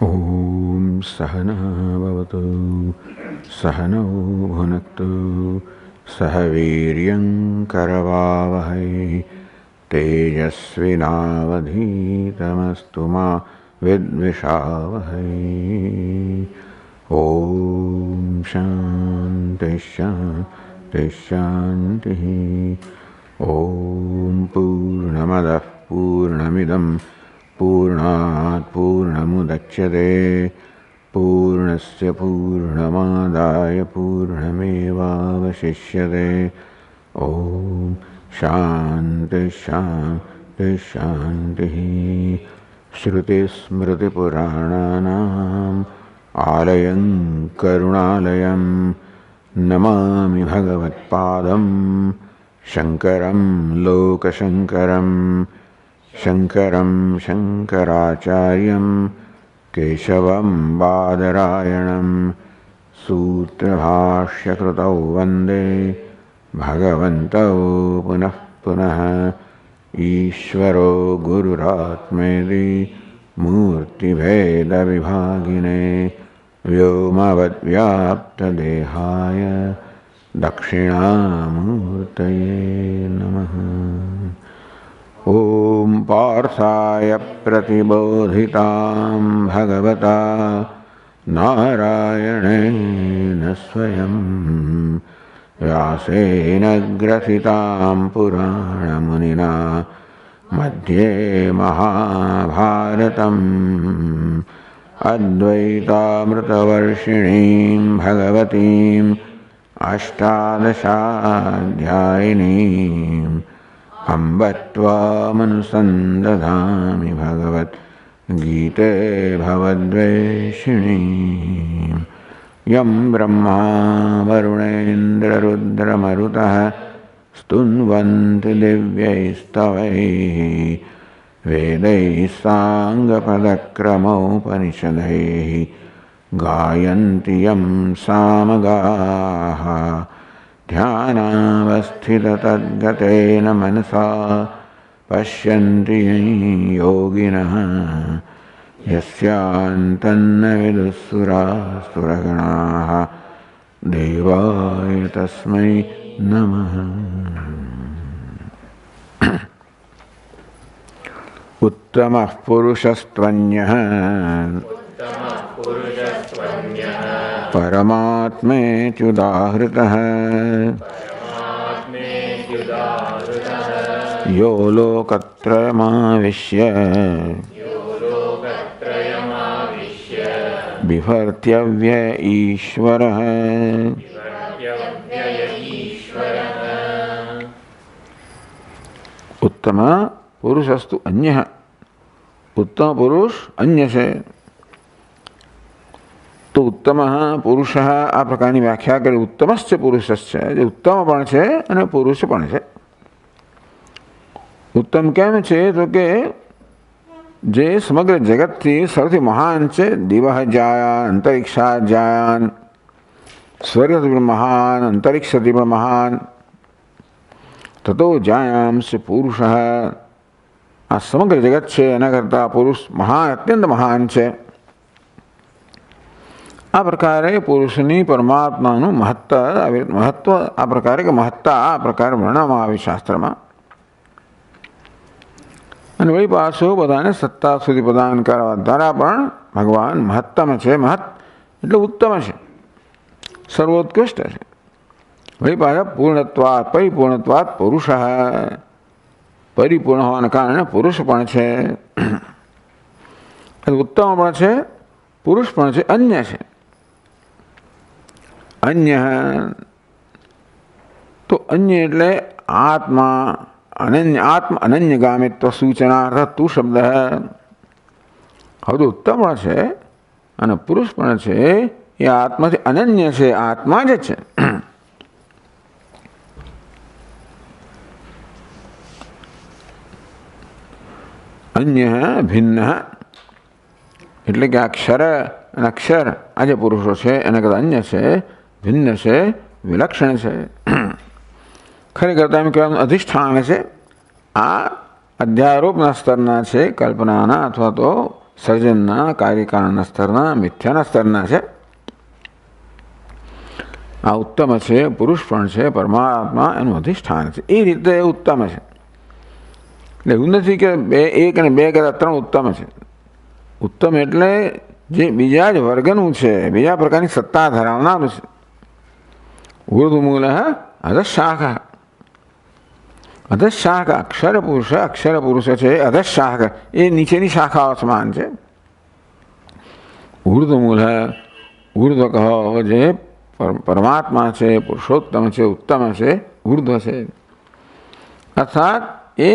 ॐ सहना भवतु सहनौ भुनक्तु सह वीर्यं करवावहै तेजस्विनावधीतमस्तु मा विद्विषावहै। ॐ शान्ति शान्ति शान्तिः। ॐ पूर्णमदः पूर्णमिदं पूर्णात् पूर्णमुदच्यते पूर्णस्य पूर्णमादाय पूर्णमेवावशिष्यते। ॐ शान्ति शान्ति शान्तिः। श्रुतिस्मृतिपुराणानाम् आलयं करुणालयं नमामि भगवत्पादं शङ्करं लोकशङ्करं शङ्करं शङ्कराचार्यं केशवं बादरायणं सूत्रभाष्यकृतौ वन्दे भगवन्तौ पुनः पुनः। ईश्वरो गुरुरात्मेति मूर्तिभेदविभागिने व्योमवद्व्याप्तदेहाय दक्षिणामूर्तये नमः। ॐ पार्थाय प्रतिबोधितां भगवता नारायणेन स्वयं व्यासेन ग्रथितां पुराणमुनिना मध्ये महाभारतम् अद्वैतामृतवर्षिणीं भगवतीम् अष्टादशाध्यायिनीम् अम्ब त्वामनुसन्दधामि भगवद्गीते भवद्वेषिणीम्। यं ब्रह्मा वरुणेन्द्ररुद्रमरुतः स्तुन्वन्ति दिव्यैस्तवैः वेदैः साङ्गपदक्रमोपनिषदैः गायन्ति यं सामगाः ध्यानावस्थिततद्गतेन मनसा पश्यन्ति योगिनः यस्यान्तन्न विदुःसुरासुरगणाः देवाय तस्मै नमः। उत्तमः पुरुषस्त्वन्यः परमात्मेत्युदाहृतः यो लोकत्रयमाविश्य बिभर्त्यव्य ईश्वरः। उत्तम पुरुषस्तु अन्यः। उत्तम पुरुष अन्य से। तो उत्तम पुरुष आ प्रकारनी व्याख्या करे। उत्तमश्च पुरुषश्च जे उत्तम पण छे अने पुरुष पण छे। उत्तम केम छे तो के जे समग्र जगत थी सर्वथी महान छे। दिवह जायान अंतरिक्षा जायान स्वर्ग महान अंतरिक्ष महान ततो जायांश पुरुष। आ समग्र जगत छे एना करता पुरुष महान अत्यंत महान छे। आ प्रकारे पुरुषनी परमात्मानु महत्व आ प्रकारे के महत्ता आ प्रकारे वर्णવામાં આવી શાસ્ત્રમાં। અને વળી પાછો બધાને સત્તા સુધી પ્રદાન કરવા દ્વારા પણ ભગવાન મહત્તમ છે। મહત્ એટલે ઉત્તમ છે, સર્વોત્કૃષ્ટ છે। વળી પાછા પૂર્ણત્વાत् પરિપૂર્ણત્વાत् પુરુષः પરિપૂર્ણ હોવાના કારણે પુરુષ પણ છે। ઉત્તમ પણ છે, પુરુષ પણ છે, અન્ય છે। अन्य तो अन्य एटले आत्मा अनन्य आत्म अनन्यगामित्व सूचनार्थ तू शब्द है। हवे तो उत्तम पण छे अने पुरुष पण छे। ए आत्मा थी अनन्य छे, आत्मा ज छे। अन्य भिन्न एटले के अक्षर अक्षर आज पुरुषो छे एना करता अन्य छे, भिन्न छे, विलक्षण छे। खरेखर तो एम कहेवानुं अधिष्ठान छे। आ अध्यारोपना स्तरना छे, कल्पनाना अथवा तो સર્જનના, કાર્યકારણના સ્તરના, મિથ્યાના સ્તરના છે. આ ઉત્તમ છે, પુરુષ પણ છે, પરમાત્મા એનું અધિષ્ઠાન છે. એ રીતે ઉત્તમ છે. એટલે એવું નથી કે એક અને બે કરતાં ત્રણ ઉત્તમ છે. ઉત્તમ એટલે જે બીજા જ વર્ગનું છે, બીજા પ્રકારની સત્તા ધરાવનારું છે. ઉર્ધ્વમૂલ અધઃશાખ. અધઃશાખ અક્ષર પુરુષ છે. અધઃશાખ એ નીચેની શાખાઓ સમાન છે. ઉર્ધ્વમૂલ ઉર્ધ્વ કહો જે પરમાત્મા છે, પુરુષોત્તમ છે, ઉત્તમ છે, ઉર્ધ્વ છે. અર્થાત એ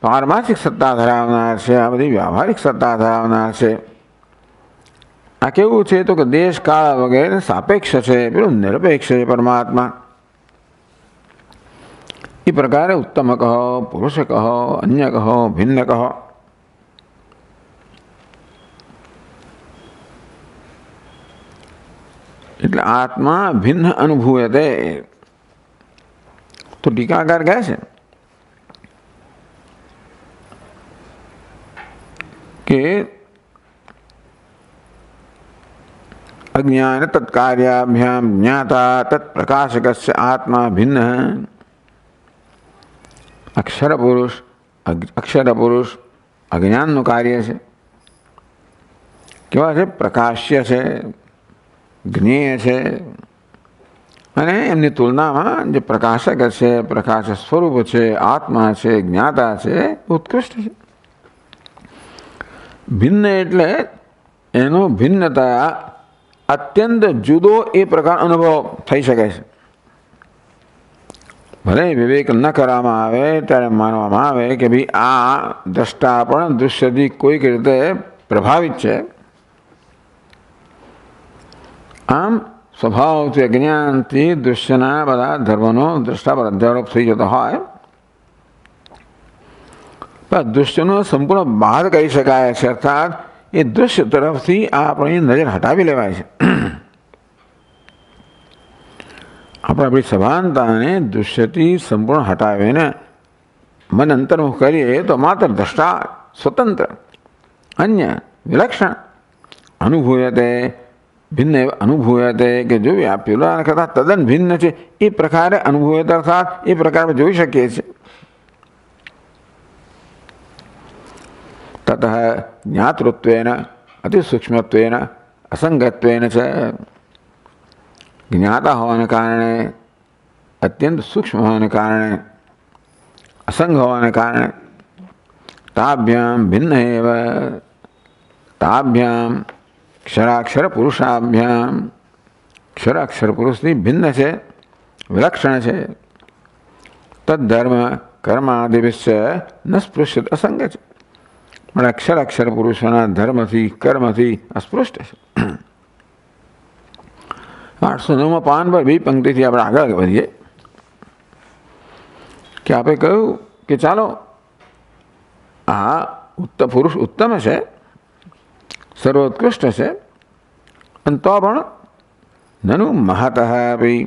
પારમાર્થિક સત્તા ધરાવનાર છે, આ બધી વ્યવહારિક સત્તા ધરાવનાર છે. આ કેવું છે તો કે દેશ કાળ વગેરે સાપેક્ષ છે, પેલું નિરપેક્ષ છે પરમાત્મા. એ પ્રકારે ઉત્તમ કહો, પુરુષ કહો, અન્ય કહો, ભિન્ન કહો. એટલે આત્મા ભિન્ન અનુભૂયતે. તો ટીકાકાર કહે છે કે અજ્ઞાન તત્કાર્યાભ્યામ જ્ઞાતા તત્પ્રકાશકસ્ય આત્મા ભિન્ન. અક્ષર પુરુષ અજ્ઞાનનું કાર્ય છે. કેવા છે? પ્રકાશ્ય છે, જ્ઞેય છે. અને એમની તુલનામાં જે પ્રકાશક છે, પ્રકાશ સ્વરૂપ છે, આત્મા છે, જ્ઞાતા છે, ઉત્કૃષ્ટ છે. ભિન્ન એટલે એનો ભિન્નતા અત્યંત જુદો એ પ્રકાર અનુભવ થઈ શકે છે. ભલે વિવેક ન કરવામાં આવે ત્યારે માનવામાં આવે કે ભાઈ આ દ્રષ્ટા પણ દૃશ્યથી કોઈક રીતે પ્રભાવિત છે. આમ સ્વભાવથી અજ્ઞાનથી દૃશ્યના બધા ધર્મનો દ્રષ્ટા પર અધ્યારોપ થઈ જતો હોય, પણ દૃશ્યનો સંપૂર્ણ બહાર કરી શકાય છે. અર્થાત એ દૃશ્ય તરફથી આપણી નજર હટાવી લેવાય છે. આપણે આપણી સભાનતાને દૃશ્યથી સંપૂર્ણ હટાવીને મન અંતર્મુખ કરીએ તો માત્ર દ્રષ્ટા સ્વતંત્ર, અન્ય, વિલક્ષણ અનુભૂયતે, ભિન્ન અનુભૂયતે કે જો પેલા કરતાં તદ્દન ભિન્ન છે એ પ્રકારે અનુભૂયતે. અર્થાત એ પ્રકારે જોઈ શકીએ છીએ. તત જ્ઞાતૃત્વેન અતિસૂક્ષ્મત્વેન અસંગત્વેન છે. જ્ઞાતા હોવાને કારણે, અત્યંત સૂક્ષ્મ હોવાને કારણે, અસંગ હોવાને કારણે તાભ્યામ ભિન્ન એવ. તાભ્યામ ક્ષરાક્ષર પુરુષાભ્યામ, ક્ષરાક્ષર પુરુષથી ભિન્ન છે, વિલક્ષણ છે. તદ્ધર્મ કર્માદિભિશ્ચ ન સ્પૃશ્યત અસંગ છે. પણ અક્ષર પુરુષોના ધર્મથી, કર્મથી અસ્પૃષ્ટ છે. 809 પાન પર બી પંક્તિથી આપણે આગળ વધીએ કે આપણે કહ્યું કે ચાલો આ પુરુષ ઉત્તમ છે, સર્વોત્કૃષ્ટ છે, અને તો પણ નનુ મહતઃ આપી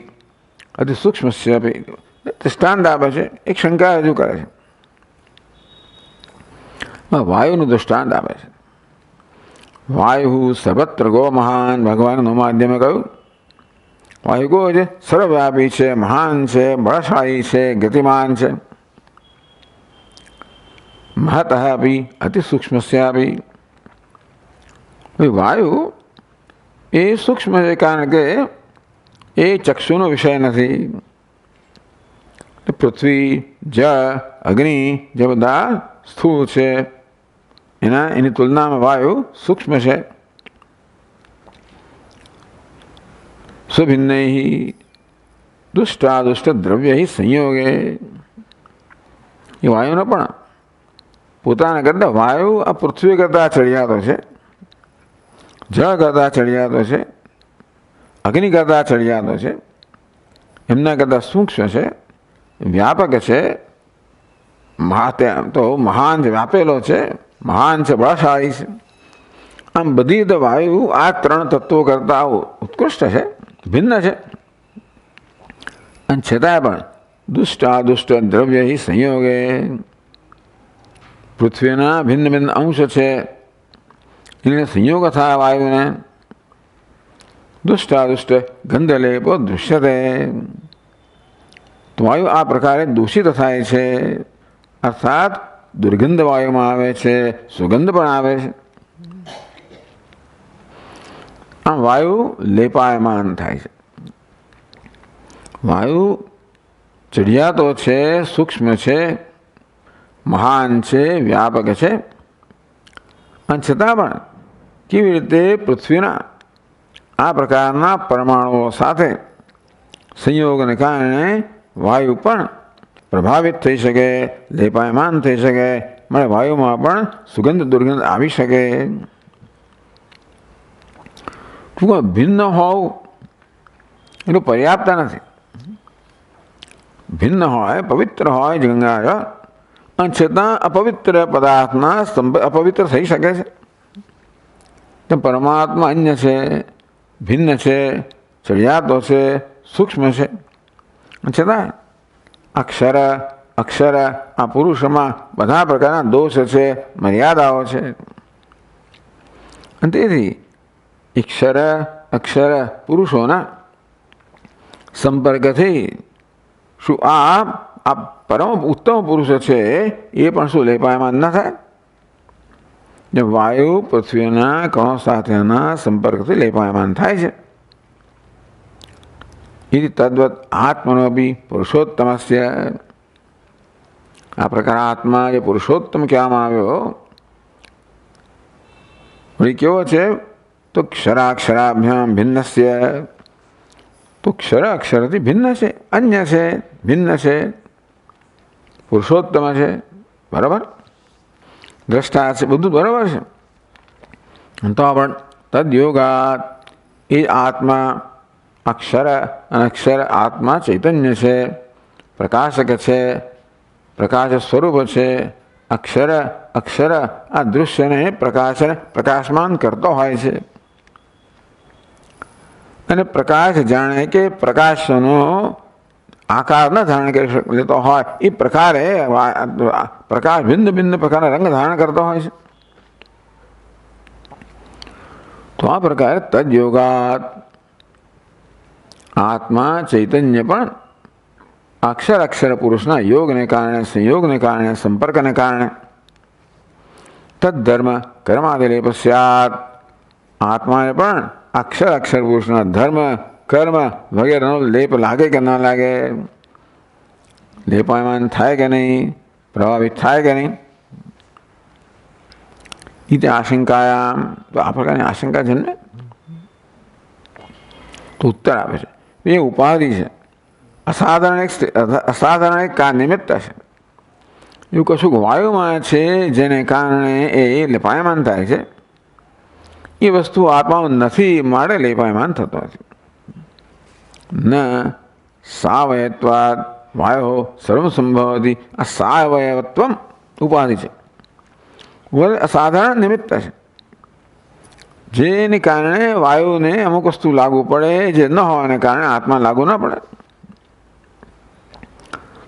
અતિ સૂક્ષ્મસ્ય આપી દૃષ્ટાંત આપે છે. એક શંકા રજૂ કરે છે. વાયુનું દૃષ્ટાંત આપે છે. વાયુ સર્વત્ર ગો મહાન. ભગવાનનું માધ્યમે કહ્યું વાયુ ગો છે, સર્વવ્યાપી છે, મહાન છે, બળશાળી છે, ગતિમાન છે. મહતઃ આપી અતિ સૂક્ષ્મસ્ય આપી. વાયુ એ સૂક્ષ્મ છે કારણ કે એ ચક્ષુનો વિષય નથી. પૃથ્વી, જળ, અગ્નિ જે બધા સ્થૂળ છે એની તુલનામાં વાયુ સૂક્ષ્મ છે. સ્વભિન્નૈ દુષ્ટાદુષ્ટ દ્રવ્ય સંયોગે. એ વાયુનો પણ પોતાના કરતાં વાયુ આ પૃથ્વી કરતાં ચડિયાતો છે, જળ કરતાં ચડિયાતો છે, અગ્નિ કરતાં ચડિયાતો છે, એમના કરતાં સૂક્ષ્મ છે, વ્યાપક છે, તો મહાન છે, વ્યાપેલો છે, મહાન છે, બળશાળી છે. આમ બધી રીતે વાયુ આ ત્રણ તત્વો કરતાં ઉત્કૃષ્ટ છે, ભિન્ન છે. અને છતાંય પણ દુષ્ટાદુષ્ટ દ્રવ્ય સંયોગે પૃથ્વીના ભિન્ન ભિન્ન અંશ છે એને સંયોગ થાય વાયુને દુષ્ટાદુષ્ટ ગંધલેપો દૃશ્યતે. તો વાયુ આ પ્રકારે દૂષિત થાય છે, અર્થાત દુર્ગંધ વાયુમાં આવે છે, સુગંધ પણ આવે છે. આમ વાયુ લેપાયમાન થાય છે. વાયુ ચડિયાતો છે, સૂક્ષ્મ છે, મહાન છે, વ્યાપક છે, અને છતાં પણ કેવી રીતે પૃથ્વીના આ પ્રકારના પરમાણુઓ સાથે સંયોગને કારણે વાયુ પણ પ્રભાવિત થઈ શકે, લેપાયમાન થઈ શકે, મળે વાયુમાં પણ સુગંધ દુર્ગંધ આવી શકે. ટૂંકમાં ભિન્ન હોવું એટલું પર્યાપ્ત નથી. ભિન્ન હોય, પવિત્ર હોય ગંગાજળ, અને છતાં અપવિત્ર પદાર્થના અપવિત્ર થઈ શકે છે. તો પરમાત્મા અન્ય છે, ભિન્ન છે, ચડિયાતો છે, સૂક્ષ્મ છે, છતાં અક્ષર અક્ષર આ પુરુષમાં બધા પ્રકારના દોષ છે, મર્યાદાઓ છે. અને તેથી ઈક્ષર અક્ષર પુરુષોના સંપર્કથી શું આ પરમ ઉત્તમ પુરુષ છે એ પણ શું લેપાયમાન ન થાય? વાયુ પૃથ્વીના કણો સાથેના સંપર્કથી લેપાયમાન થાય છે. એ તદ્વત આત્મનો બી પુરુષોત્તમસ્ય, આ પ્રકાર આત્મા જે પુરુષોત્તમ કહેવામાં આવ્યો વળી કેવો છે? તો ક્ષરાક્ષરાભ્યામ ભિન્નસ્ય, તો ક્ષર અક્ષરથી ભિન્ન છે, અન્ય છે, ભિન્ન છે, પુરુષોત્તમ છે. બરાબર, દ્રષ્ટા છે, બધું બરાબર છે. તો પણ તદ્યોગાત એ આત્મા અક્ષર અને અક્ષર આત્મા ચૈતન્ય છે, પ્રકાશક છે, પ્રકાશ સ્વરૂપ છે. અક્ષર અક્ષર આ દૃશ્યને પ્રકાશમાન કરતો હોય છે. અને પ્રકાશ જાણે કે પ્રકાશનો આકાર ન ધારણ કરી લેતો હોય એ પ્રકારે પ્રકાશ ભિન્ન ભિન્ન પ્રકારના રંગ ધારણ કરતો હોય છે. તો આ પ્રકારે તદ્યોગાત આત્મા ચૈતન્ય પણ અક્ષર અક્ષર પુરુષના યોગને કારણે, સંયોગને કારણે, સંપર્કને કારણે તદ્ધર્મ કર્માદિલેપ સ્યાત, આત્માને પણ અક્ષર અક્ષર પુરુષના ધર્મ કર્મ વગેરેનો લેપ લાગે કે ન લાગે, લેપાયમાન થાય કે નહીં, પ્રભાવિત થાય કે નહીં. એ આશંકાયામ, તો આ પ્રકારની આશંકા જન્મે. તો ઉત્તર આપે છે એ ઉપાધિ છે, અસાધારણ એક નિમિત્ત છે. એવું કશું વાયુમાં છે જેને કારણે એ લેપાયમાન થાય છે. એ વસ્તુ આત્મામાં નથી, માટે લેપાયમાન થતો નથી. ન સાવયત્વાદ વાયો સર્વ સંભવતી, આ સાવયવત્વ ઉપાધિ છે, અસાધારણ નિમિત્ત છે, જેને કારણે વાયુને અમુક વસ્તુ લાગુ પડે જે ન હોવાને કારણે આત્મા લાગુ ન પડે.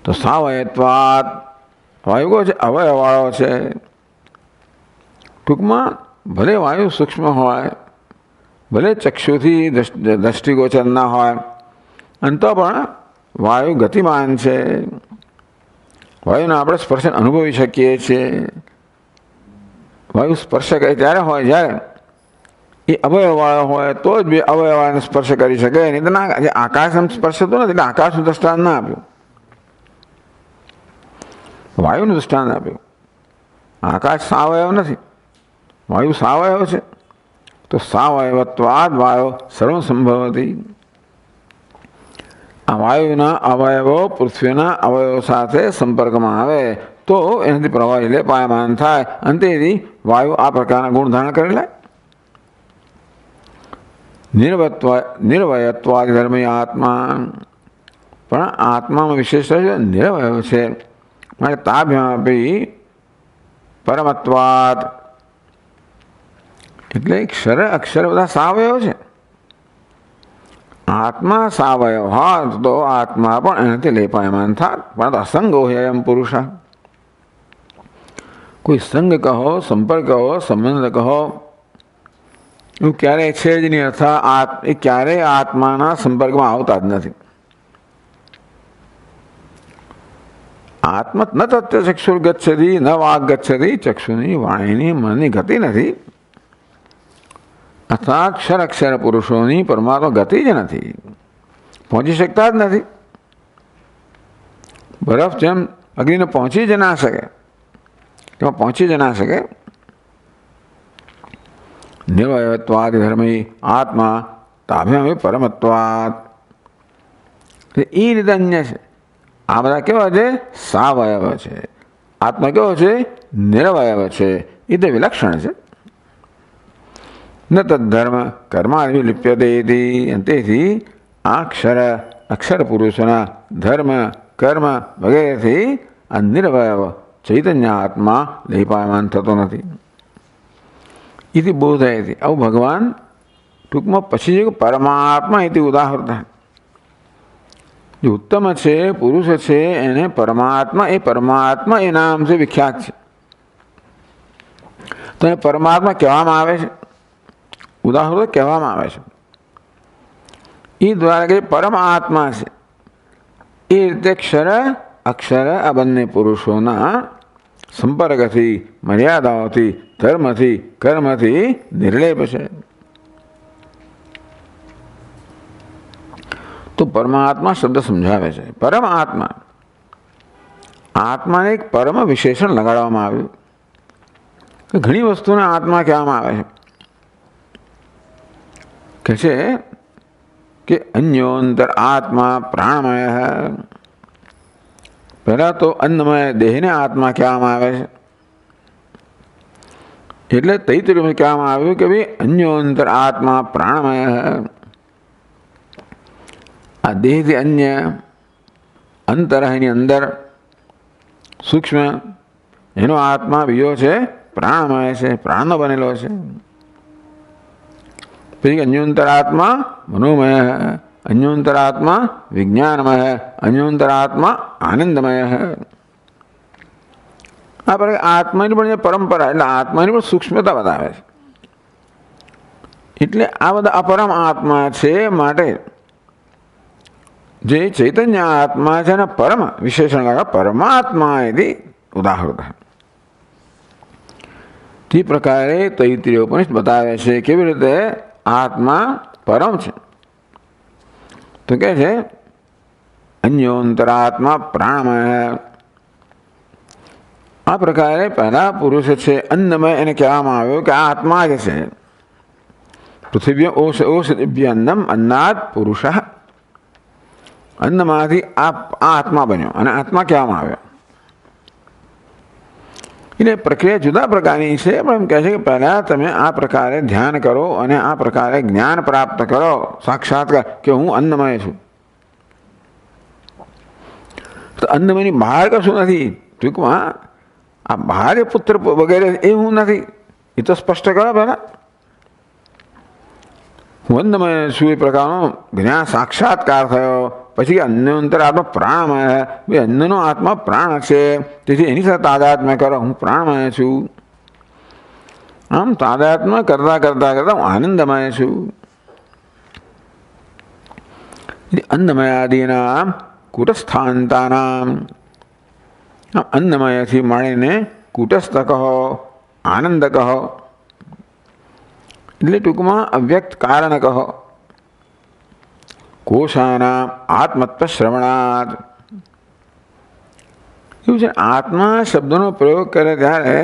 તો સાવયત્વાદ વાયુ કહો છે અવયવાળો છે. ટૂંકમાં ભલે વાયુ સૂક્ષ્મ હોય, ભલે ચક્ષુથી દ્રષ્ટિગોચર ના હોય, અને તો પણ વાયુ ગતિમાન છે. વાયુને આપણે સ્પર્શ અનુભવી શકીએ છીએ. વાયુ સ્પર્શ કરે ત્યારે હોય જ્યારે એ અવયવવાળો હોય તો જ બે અવયવાને સ્પર્શ કરી શકે. નહીં તો ના, આકાશ એમ સ્પર્શ થતો નથી એટલે આકાશનું દ્રષ્ટાંત ના આપ્યું, વાયુનું દૃષ્ટાંત આપ્યું. આકાશ સાવયવ નથી, વાયુ સાવયવ છે. તો સાવયવત્વાદ વાયુ સર્વ સંભવતી, આ વાયુના અવયવો પૃથ્વીના અવયવો સાથે સંપર્કમાં આવે તો એનાથી પ્રવાહી લેપાયમાન થાય, અને તેથી વાયુ આ પ્રકારના ગુણ ધારણ કરી લે. નિર્વયત્વાદ ધર્મી આત્મા, પણ આત્મામાં વિશેષ નિર્વય છે. માટે તાભ્યાપી પરમત્વાદ, એટલે ક્ષર અક્ષર બધા સાવયવ છે. આત્મા સાવયવ હોત તો આત્મા પણ એનાથી લેપાયમાન થાત, પણ અસંગો હે એમ પુરુષ. કોઈ સંગ કહો, સંપર્ક કહો, સંબંધ કહો, એવું ક્યારેય છે જ નહીં, અર્થાત એ ક્યારેય આત્માના સંપર્કમાં આવતા જ નથી. આત્મ ન તત્વ ચક્ષુર ગચ્છતિ ન વાગ ગચ્છતિ, ચક્ષુની વાણીની મનની ગતિ નથી, અર્થાત ક્ષર અક્ષર પુરુષોની પરમાત્મા ગતિ જ નથી, પહોંચી શકતા જ નથી. બરફ જેમ અગ્નિને પહોંચી જ ના શકે, તેમાં પહોંચી જ ના શકે. નિર્વયત્વાદ ધર્મી આત્મા તાભ્યામ પરમત્વાદ, એ રીતે અન્ય છે. આ બધા કેવા છે? સાવયવ છે. આત્મા કેવો છે? નિરવયવ છે. એ તો વિલક્ષણ છે. ન તદ્ધર્મ કર્માદિ લિપ્યતે, તેથી આ અક્ષર પુરુષોના ધર્મ કર્મ વગેરેથી આ નિર્વયવ ચૈતન્ય આત્મા લેપાયમાન થતો નથી. ઇતિ બોધયતિ, આવું ભગવાન ટૂંકમાં પછી છે પરમાત્મા ઇતિ ઉદાહરતા. જે ઉત્તમ છે, પુરુષ છે, એને પરમાત્મા, એ પરમાત્મા એ નામથી વિખ્યાત છે. તો એ પરમાત્મા કહેવામાં આવે છે, ઉદાહરણ કહેવામાં આવે છે. એ દ્વારા કે પરમાત્મા છે. એ રીતે ક્ષર અક્ષર આ બંને પુરુષોના સંપર્કથી, મર્યાદાઓથી, ધર્મથી, કર્મથી નિર્લેપ છે. તો પરમાત્મા શબ્દ સમજાવે છે. પરમાત્મા, આત્માને એક પરમ વિશેષણ લગાડવામાં આવ્યું. ઘણી વસ્તુને આત્મા કહેવામાં આવે છે. કહે છે કે અન્યોંતર આત્મા પ્રાણમય. પહેલા તો અન્નમય દેહને આત્મા કહેવામાં આવે છે. એટલે તૈત્રીયમાં કહેવામાં આવ્યું કે ભાઈ અન્યોંતર આત્મા પ્રાણમય. આ દેહથી અન્ય, અંતર એની અંદર સૂક્ષ્મ, એનો આત્મા બીજો છે પ્રાણમય છે, પ્રાણનો બનેલો છે. પછી અન્યોંતર આત્મા મનોમય, અન્યોંતર આત્મા વિજ્ઞાનમય, અન્યોંતર આત્મા આનંદમય. આ પ્રકારે આત્માની પણ જે પરંપરા, એટલે આત્માની પણ સૂક્ષ્મતા બતાવે છે. એટલે આ બધા અપરમ આત્મા છે. માટે જે ચૈતન્ય આત્મા છે એને પરમ વિશેષણ લાગે, પરમાત્મા એથી ઉદાહરણ. તે પ્રકારે તૈત્રીય ઉપનિષદ બતાવે છે કેવી રીતે આત્મા પરમ છે. તો કે છે અન્યોંતરાત્મા પ્રાણમય. આ પ્રકારે પહેલા પુરુષ છે અન્નમય, એને કહેવામાં આવ્યું કે આ આત્મા જ છે. પૃથ્વી ઓષધિભ્ય અન્નમ અન્નાદ પુરુષ. અન્નમાંથી આ આત્મા બન્યો અને આત્મા કહેવામાં આવ્યો. એટલે પ્રક્રિયા જુદા પ્રકારની છે, પણ એમ કહે છે કે પહેલાં તમે આ પ્રકારે ધ્યાન કરો અને આ પ્રકારે જ્ઞાન પ્રાપ્ત કરો, સાક્ષાત્કાર કે હું અન્નમય છું. તો અન્નમયની બહાર કશું નથી. ટૂંકમાં આ બહાર પુત્ર વગેરે એ હું નથી, એ તો સ્પષ્ટ કરો પહેલાં. હું અન્નમય છું એ પ્રકારનો જ્ઞાન સાક્ષાત્કાર થયો. પછી અન્યોંતર આત્મા પ્રાણમય, ભાઈ અન્નનો આત્મા પ્રાણ છે, તેથી એની સાથે તાદાત્મ્ય કરો, હું પ્રાણમય છું. આમ તાદાત્મ્ય કરતાં કરતાં કરતાં હું આનંદમય છું. અન્નમયાદિના કૂટસ્થાંતાનામ, અન્નમયથી મળીને કૂટસ્થ કહો, આનંદ કહો, એટલે ટૂંકમાં અવ્યક્ત કારણ કહો. કોશાના આત્મત્વ શ્રવણાત, એવું છે. આત્મા શબ્દનો પ્રયોગ કરે ત્યારે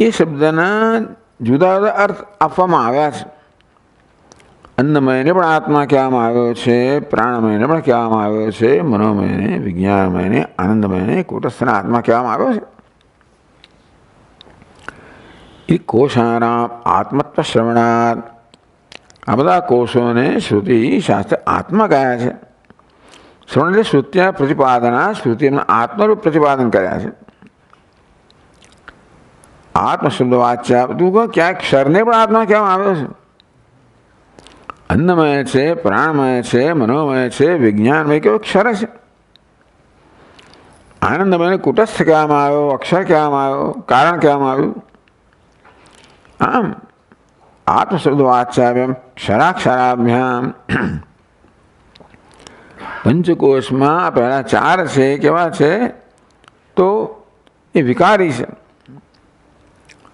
એ શબ્દના જુદા જુદા અર્થ આપવામાં આવ્યા છે. અન્નમયને પણ આત્મા કહેવામાં આવ્યો છે, પ્રાણમયને પણ કહેવામાં આવ્યો છે, મનોમયને, વિજ્ઞાનમયને, આનંદમયને, કૂટસ્થના આત્મા કહેવામાં આવ્યો છે. એ કોશાના આત્મત્વ શ્રવણાત, આ બધા કોષોને શ્રુતિ શાસ્ત્ર આત્મા કયા છે. શ્રવણ એટલે શ્રુત્યા પ્રતિપાદના, શ્રુતિ એમના આત્મરૂપ પ્રતિપાદન કર્યા છે. આત્મ શબ્દ વાચ્યા, તું કહો ક્યાંક ક્ષરને પણ આત્મા કહેવામાં આવ્યો છે. અન્નમય છે, પ્રાણમય છે, મનોમય છે, વિજ્ઞાનમય કેવો ક્ષર છે. આનંદમયને કુટસ્થ કહેવામાં આવ્યો, અક્ષર કહેવામાં આવ્યો, કારણ કહેવામાં આવ્યું. આમ આત્મશબ્દવાચ્યાભ્યામ ક્ષરાક્ષરાભ્યામ. પંચકોશમાં પહેલા ચાર છે કેવા છે તો એ વિકારી છે,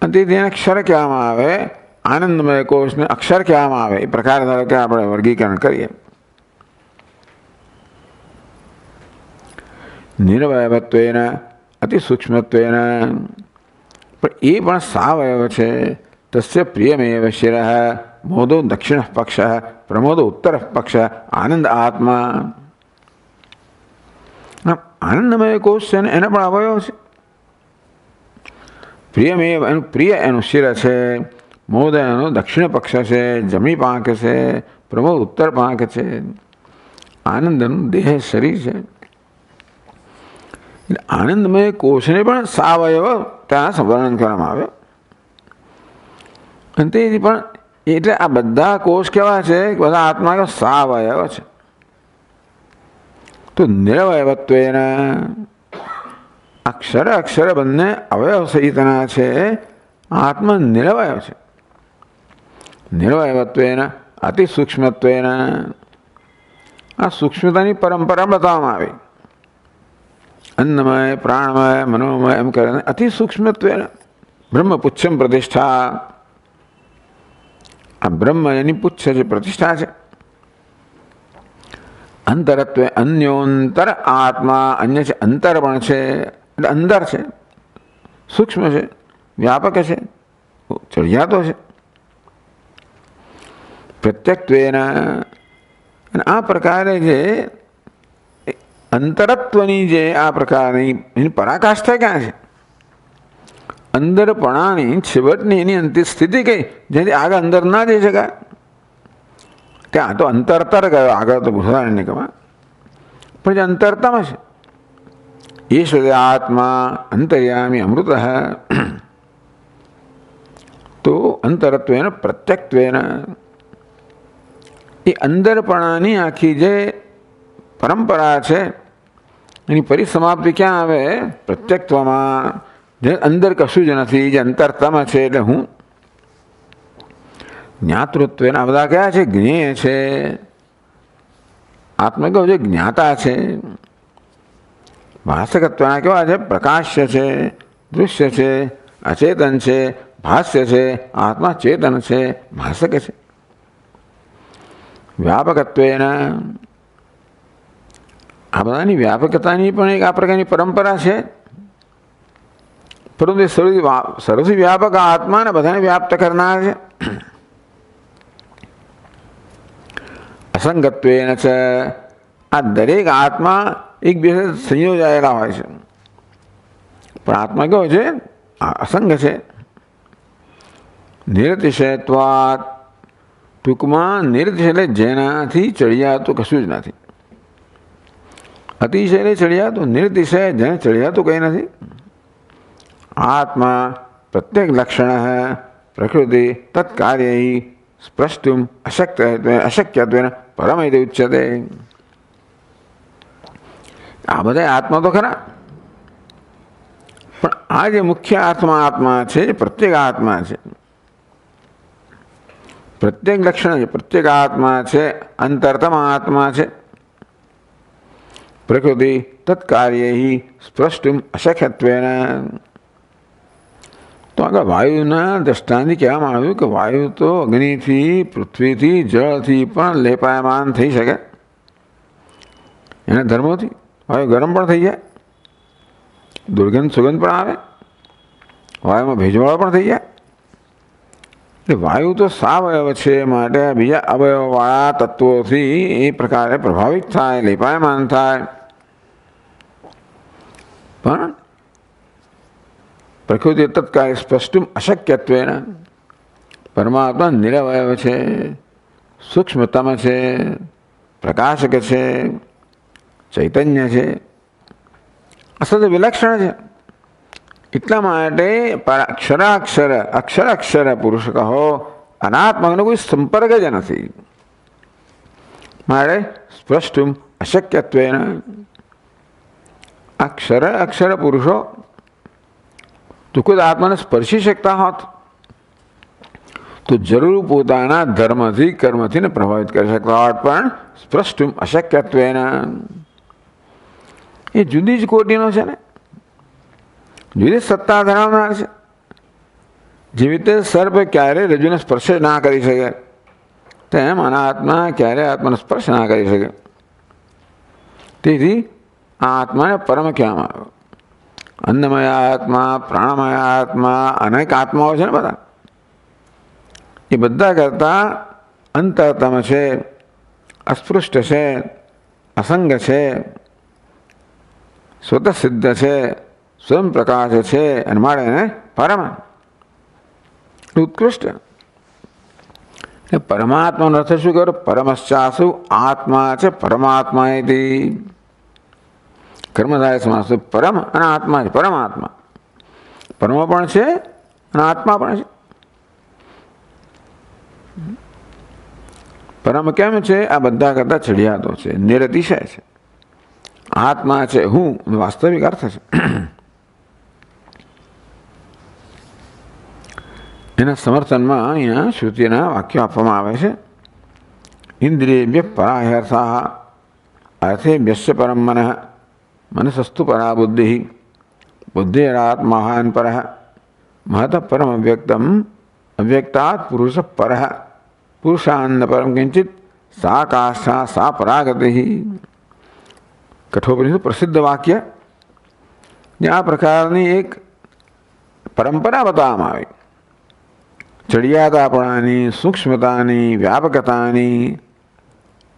અને તેથી એને અક્ષર કહેવામાં આવે. આનંદમય કોષને અક્ષર કહેવામાં આવે. એ પ્રકાર ધારો કે આપણે વર્ગીકરણ કરીએ. નિરવયવત્વેન અતિ સૂક્ષ્મત્વેન, પણ એ પણ સાવયવ છે. તસ્ય પ્રિયમેવ શિરઃ મોદો દક્ષિણ પક્ષ પ્રમોદો ઉત્તર પક્ષ આનંદ આત્મા. આનંદમય કોષ છે ને એને પણ અવયવ છે. પ્રિયમેવ એનું પ્રિય એનું શિર છે, મોદ એનો દક્ષિણ પક્ષ છે, જમણી પાંખ છે, પ્રમોદ ઉત્તર પાંખ છે, આનંદનું દેહ શરીર છે. આનંદમય કોષને પણ સાવયવ ત્યાં વર્ણન કરવામાં આવ્યો. અને તેથી પણ એટલે આ બધા કોષ કેવા છે, બધા આત્મા સાવયવ છે. તો નિરવયવત્વેન અક્ષર અક્ષર બંને અવયવ સહિતના છે. આત્મા નિરવયવ છે. નિરવયવત્વેન અતિ સૂક્ષ્મત્વેન, આ સૂક્ષ્મતાની પરંપરા બતાવવામાં આવી. અન્નમય પ્રાણમય મનોમય એમ કરીને અતિ સૂક્ષ્મત્વેન બ્રહ્મપુચ્છમ પ્રતિષ્ઠા. આ બ્રહ્મ એની પુચ્છ છે, પ્રતિષ્ઠા છે. અંતરત્વે અન્યોંતર આત્મા, અન્ય છે અંતર પણ છે, એટલે અંદર છે, સૂક્ષ્મ છે, વ્યાપક છે, ચડિયાતો છે. પ્રત્યક્ત્વેન, અને આ પ્રકારે જે અંતરત્વની જે આ પ્રકારની એની પરાકાષ્ઠા ક્યાં છે? અંદરપણાની છેવટની એની અંતિમ સ્થિતિ કઈ, જેથી આગળ અંદર ના જઈ શકાય. ત્યાં તો અંતરતર ગયો, આગળ તો બુધારણ્ય કમાં, પણ જે અંતરતામાં છે ઈશ્વર આત્મા અંતર્યામી અમૃત. તો અંતરત્વેન પ્રત્યક્ત્વેન, એ અંદરપણાની આખી જે પરંપરા છે એની પરિસમાપ્તિ ક્યાં આવે? પ્રત્યક્ત્વમાં, જે અંદર કશું જ નથી, જે અંતરતામાં છે, એટલે હું. જ્ઞાતૃત્વ આ બધા કયા છે? જ્ઞેય છે. આત્મા કેવો છે? જ્ઞાતા છે. ભાષકત્વના કેવા છે? પ્રકાશ્ય છે, દૃશ્ય છે, અચેતન છે, ભાષ્ય છે. આત્મા ચેતન છે, ભાષક છે. વ્યાપકત્વેના, આ બધાની વ્યાપકતાની પણ એક આ પ્રકારની પરંપરા છે. પરંતુ એ સર્વથી વ્યાપક આત્માને બધાને વ્યાપ્ત કરનાર છે. અસંગત્વેન છે, આ દરેક આત્મા એકબીજા સંયોજાયેલા હોય છે, પણ આત્મા કેવો છે? અસંગ છે. નિરતિશયત્વાત, ટૂંકમાં નિરતિશય એટલે જેનાથી ચડિયાતું કશું જ નથી. અતિશય એટલે ચડિયાતું, નિરતિશય જેને ચડિયાતું કંઈ નથી. આત્મા પ્રત્યેક લક્ષણ પ્રકૃતિ તત્કાર્ય સ્પષ્ટુમ અશક્યત્વેન પરમૈતે ઉચ્યતે. આ બધા આત્મા તો ખરા, પણ આ જે મુખ્ય આત્મા છે, પ્રત્યેક આત્મા છે, પ્રત્યેક લક્ષણ છે, પ્રત્યેક આત્મા છે, અંતરતમ આત્મા છે. પ્રકૃતિ તત્કાર્ય સ્પષ્ટુમ અશક્યત્વેન. તો આગળ વાયુના દ્રષ્ટાંતિ કહેવામાં આવ્યું કે વાયુ તો અગ્નિથી, પૃથ્વીથી, જળથી પણ લેપાયમાન થઈ શકે. એના ધર્મોથી વાયુ ગરમ પણ થઈ જાય, દુર્ગંધ સુગંધ પણ આવે, વાયુમાં ભેજવાળો પણ થઈ જાય. એટલે વાયુ તો સાવયવ છે, માટે બીજા અવયવવાળા તત્વોથી એ પ્રકારે પ્રભાવિત થાય, લેપાયમાન થાય. પણ પ્રકૃતિ તત્કાળ સ્પષ્ટુમ અશક્યત્વેન, પરમાત્મા નિરવયવ છે, સૂક્ષ્મતમ છે, પ્રકાશક છે, ચૈતન્ય છે, અસત વિલક્ષણ છે. એટલા માટે અક્ષરાક્ષર પુરુષ કહો, અનાત્માનો કોઈ સંપર્ક જ નથી. માટે સ્પષ્ટુમ અશક્યત્વેન, અક્ષર પુરુષો તો કોઈ આત્માને સ્પર્શી શકતા હોત તો જરૂર પોતાના ધર્મથી કર્મથી ને પ્રભાવિત કરી શકતા હોત પણ સ્પષ્ટુમ અશક્યત્વેના એ જુદી જ કોટીનો છે ને, જુદી સત્તા ધરાવનાર છે. જેવી રીતે સર્પ ક્યારે રજ્જુને સ્પર્શ ના કરી શકે તેમ અનાત્મા ક્યારે આત્માનો સ્પર્શ ના કરી શકે. તેથી આ આત્માને પરમ કહેવામાં આવ્યો. અન્નમય આત્મા, પ્રાણમય આત્મા, અનેક આત્માઓ છે ને બધા, એ બધા કરતાં અંતરતમ છે, અસ્પૃષ્ટ છે, અસંગ છે, સ્વતઃસિદ્ધ છે, સ્વયં પ્રકાશ છે, અને માટે એને પરમ ઉત્કૃષ્ટ. પરમાત્માનો અર્થ શું કર્યો? પરમશ્ચાસુ આત્મા છે પરમાત્મા એથી કર્મધાય સમાસ. પરમ અને આત્મા છે. પરમાત્મા પરમ પણ છે અને આત્મા પણ છે. પરમ કેમ છે? આ બધા કરતા ચડિયાતો છે, નિરતિશય છે. આત્મા છે હું, વાસ્તવિક અર્થ છે. એના સમર્થનમાં અહીંયા શ્રુતિના વાક્યો આપવામાં આવે છે. ઇન્દ્રિયેભ્ય પરાહ્યર્થાઃ અર્થેભ્યશ્ચ પરમ મનઃ મનસસ્તુ પરા બુદ્ધિ બુદ્ધિરાત મહાન પરઃ મહત પરમ અવ્યક્તમ અવ્યક્તાત પુરુષ પરઃ પુરુષાન્ન પરમ કિંચિત સા કાષ્ઠા સા પરાગતિ. કઠોપનિષદ પ્રસિદ્ધ વાક્ય, જે આ પ્રકારની એક પરંપરા બતાવવામાં આવી. ચડિયાતાપણાની, સૂક્ષ્મતાની, વ્યાપકતાની,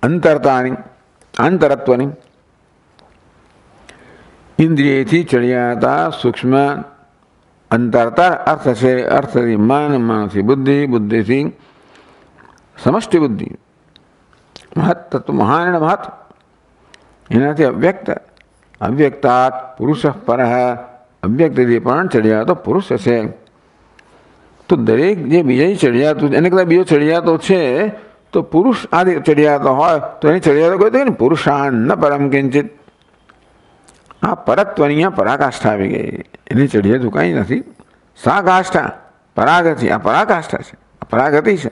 અંતરતાની, આંતરત્વની. ઇન્દ્રિયથી ચડિયાતા, સૂક્ષ્મ, અંતરતા અર્થ છે. અર્થથી મન, મનથી બુદ્ધિ, બુદ્ધિથી સમષ્ટિ બુદ્ધિ. મહત તત્વ મહાન અને મહત, એનાથી અવ્યક્ત, અવ્યક્તાત પુરુષ પરઃ અવ્યક્તથી પણ ચડિયાતો પુરુષ છે. તો દરેક જે બીજા ચડિયાતો એને કદાચ બીજો ચડિયાતો છે તો પુરુષ આદિ ચડિયાતો હોય તો એની ચડિયાતો કહ્યું કે પુરુષાન ન પરમ કિંચિત. આ પરત્વની અહીંયા પરાકાષ્ઠા આવી ગઈ. એની ચડિયાતું કાંઈ નથી. સા કાષ્ઠા પરાગતિ, આ પરાકાષ્ઠા છે, પરાગતિ છે.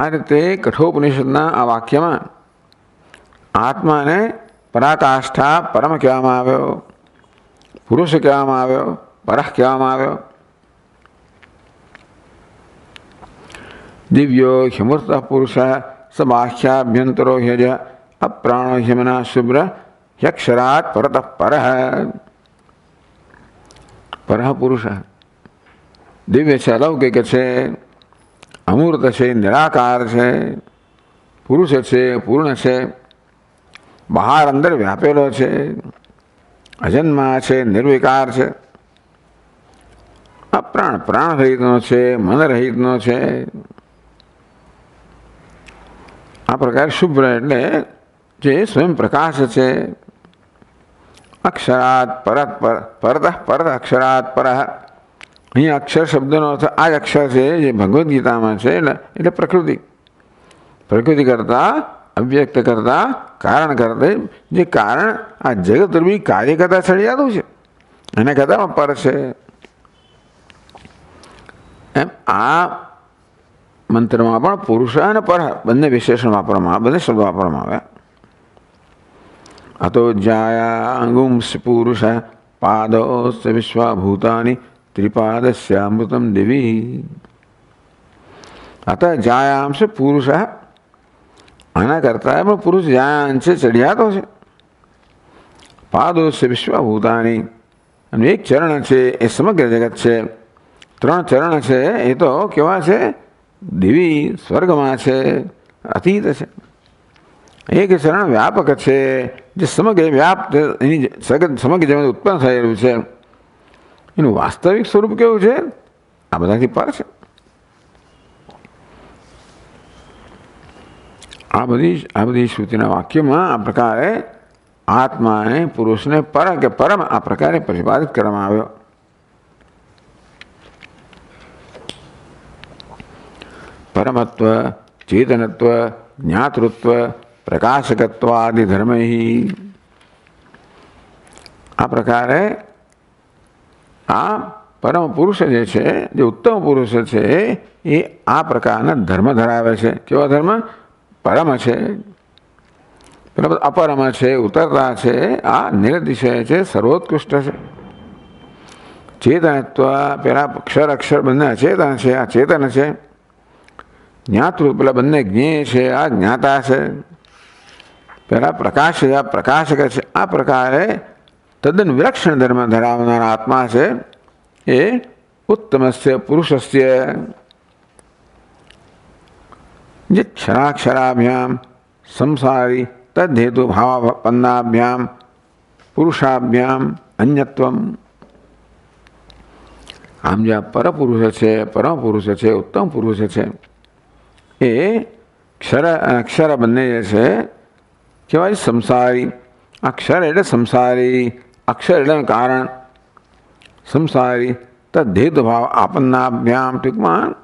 આ રીતે કઠોપનિષદના આ વાક્યમાં આત્માને પરાકાષ્ઠા પરમ કહેવામાં આવ્યો, પુરુષ કહેવામાં આવ્યો, પરઃ કહેવામાં આવ્યો. દિવ્યો હિમૂર્ત પુરુષ સબાહ્યાભ્યંતરો હ્યજ અપ્રાણો હિમના શુભ્ર યક્ષરાત પરત પરઃ. પરઃ પુરુષ દિવ્ય છે, અલૌકિક છે, અમૂર્ત છે, નિરાકાર છે, પુરુષ છે, પૂર્ણ છે, બહાર અંદર વ્યાપેલો છે, અજન્મા છે, નિર્વિકાર છે, અપ્રાણ પ્રાણ રહિતનો છે, મન રહિતનો છે. આ પ્રકારે શુભ્ર એટલે જે સ્વયં પ્રકાશ છે. અક્ષરાત પરત પરત પરત અક્ષરાત પરઃ. અહીંયા અક્ષર શબ્દનો અર્થ આ જ અક્ષર છે જે ભગવદ્ ગીતામાં છે. એટલે પ્રકૃતિ, પ્રકૃતિ કરતા, અવ્યક્ત કરતા, કારણ કરતા, જે કારણ આ જગત રૂપી કાર્ય કરતા ચડિયાતું છે એને કરતા પર છે. એમ આ મંત્રમાં પણ પુરુષ અને પર બંને વિશેષણ વાપરવામાં, બંને શબ્દો વાપરવામાં આવ્યા. અતો જાયા અંગુંસ પુરુષ પાદોસ વિશ્વભૂતાની ત્રિપાદસ્યામૃતમ દેવી. અત જાયાંશ પુરુષ, આના કરતા પણ પુરુષ જાયાંશ છે, ચડિયાતો છે. પાદોસ વિશ્વભૂતાની, અને એક ચરણ છે એ સમગ્ર જગત છે. ત્રણ ચરણ છે એ તો કેવા છે? દેવી સ્વર્ગમાં છે, અતીત છે. એક ચરણ વ્યાપક છે, જે સમગ્ર વ્યાપ્ત એની સમગ્ર જગત ઉત્પન્ન થયેલું છે. એનું વાસ્તવિક સ્વરૂપ કેવું છે? આ બધાથી પર છે. આ બધી શ્રુતિના વાક્યમાં આ પ્રકારે આત્માને, પુરુષને પર કે પરમ આ પ્રકારે પ્રતિપાદિત કરવામાં આવ્યો. પરમત્વ, ચેતનત્વ, જ્ઞાતૃત્વ, પ્રકાશકત્વ આદિ ધર્મ. આ પ્રકારે આ પરમ પુરુષ જે છે, જે ઉત્તમ પુરુષ છે, એ આ પ્રકારના ધર્મ ધરાવે છે. કેવા ધર્મ? પરમ છે, પેલા અપરમ છે, ઉતરતા છે, આ નિરતિશય છે, સર્વોત્કૃષ્ટ છે. ચેતનત્વ, પેલા અક્ષર અક્ષર બંને અચેતન છે, આ ચેતન છે. જ્ઞાતૃ, પેલા બંને જ્ઞેય છે, આ જ્ઞાતા છે. પેલા પ્રકાશ છે, આ પ્રકાશક છે. આ પ્રકારે તદ્દન વિલક્ષણ ધર્મ ધરાવનારા આત્મા છે એ ઉત્તમસ્ય પુરુષસ્ય, જે ક્ષરાક્ષરાભ્યામ સંસારી તદ્હેતુ ભાવાપન્નાભ્યામ પુરુષાભ્યામ અન્યત્વમ. આમ જે આ પરપુરુષ છે, પરમ પુરુષ છે, ઉત્તમ પુરુષ છે, એ ક્ષર અક્ષર બંને જે છે કહેવાય સંસારી. અક્ષર એટલે સંસારી, અક્ષર એટલે કારણ, સંસારી તદ્હેતુ ભાવ આપન્નાભ્યામ. ટૂંકમાં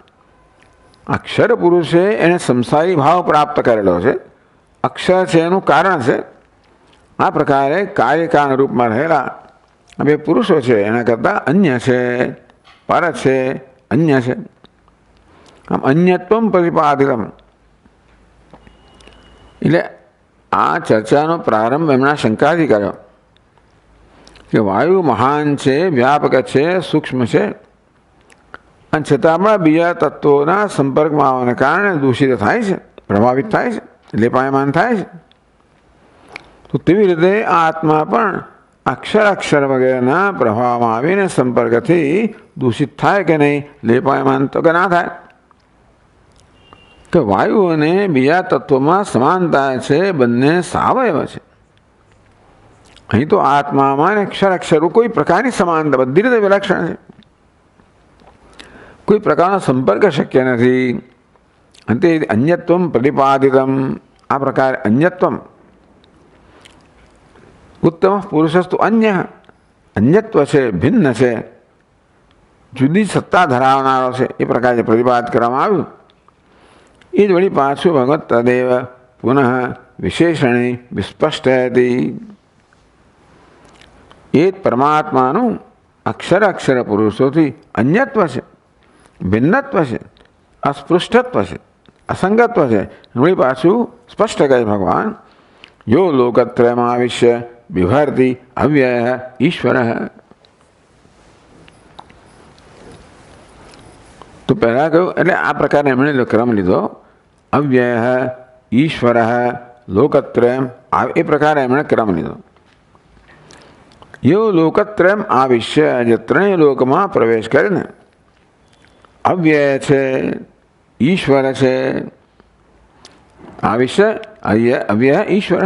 અક્ષર પુરુષ છે એને સંસારી ભાવ પ્રાપ્ત કરેલો છે, અક્ષર છે એનું કારણ છે. આ પ્રકારે કાર્યકારણ રૂપમાં રહેલા આ બે પુરુષો છે એના કરતાં અન્ય છે, પર છે, અન્ય છે. આમ અન્યત્વમ પ્રતિપાદિતમ. એટલે આ ચર્ચાનો પ્રારંભ એમના શંકાથી કર્યો કે વાયુ મહાન છે, વ્યાપક છે, સૂક્ષ્મ છે, અને છતાં પણ બીજા તત્વોના સંપર્કમાં આવવાને કારણે દૂષિત થાય છે, પ્રભાવિત થાય છે, લેપાયમાન થાય છે. તો તેવી રીતે આ આત્મા પણ અક્ષર અક્ષર વગેરેના પ્રભાવમાં આવીને સંપર્કથી દૂષિત થાય કે નહીં, લેપાયમાન તો કે ના થાય. કે વાયુ અને બીજા તત્વોમાં સમાનતા છે, બંને સાવયવ છે. અહીં તો આત્મામાં અક્ષર અક્ષરો કોઈ પ્રકારની સમાનતા, બધી રીતે વિલક્ષણ છે, કોઈ પ્રકારનો સંપર્ક શક્ય નથી. અને તે અન્યત્વમ પ્રતિપાદિતમ. આ પ્રકારે અન્યત્વમ, ઉત્તમ પુરુષસ્તુ અન્ય, અન્યત્વ છે, ભિન્ન છે, જુદી સત્તા ધરાવનારો છે, એ પ્રકારે પ્રતિપાદ કરવામાં આવ્યું. એ જ વળી પાછું ભગવત તદેવ પુનઃ વિશેષણી વિસ્પષ્ટ હતી. એ જ પરમાત્માનું અક્ષર અક્ષર પુરુષોથી અન્યત્વ છે, ભિન્નત્વ છે, અસ્પૃષ્ટત્વ છે, અસંગત્વ છે. વળી પાછું સ્પષ્ટ કહે ભગવાન, યો લોકત્રયમાં આવિશ્ય બિભર્તિ અવ્યય ઈશ્વર. તો પહેલાં કહ્યું એટલે આ પ્રકારે એમણે ક્રમ લીધો, અવ્યય, ઈશ્વર, લોકત્રયમ, એ પ્રકારે એમણે ક્રમ લીધો. યો લોકત્રયમ આવિશ્ય, જે ત્રણેય લોકમાં પ્રવેશ કરે ને, અવ્યય છે, ઈશ્વર છે, આવિશ્ય અવ્યય ઈશ્વર.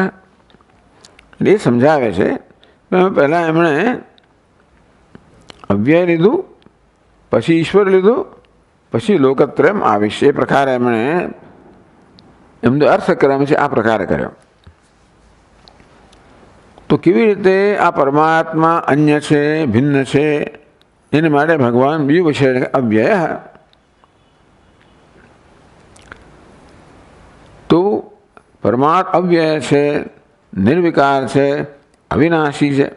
એટલે એ સમજાવે છે. પહેલાં એમણે અવ્યય લીધું, પછી ઈશ્વર લીધું, પછી લોકત્રયમ આવિશ્ય. એ પ્રકારે એમણે એમનો અર્થક્રમ છે આ પ્રકારે કર્યો. તો કેવી રીતે આ પરમાત્મા અન્ય છે, ભિન્ન છે, એને માટે ભગવાન બીજું વિષય અવ્યય. તો પરમાત્મા અવ્યય છે, નિર્વિકાર છે, અવિનાશી છે.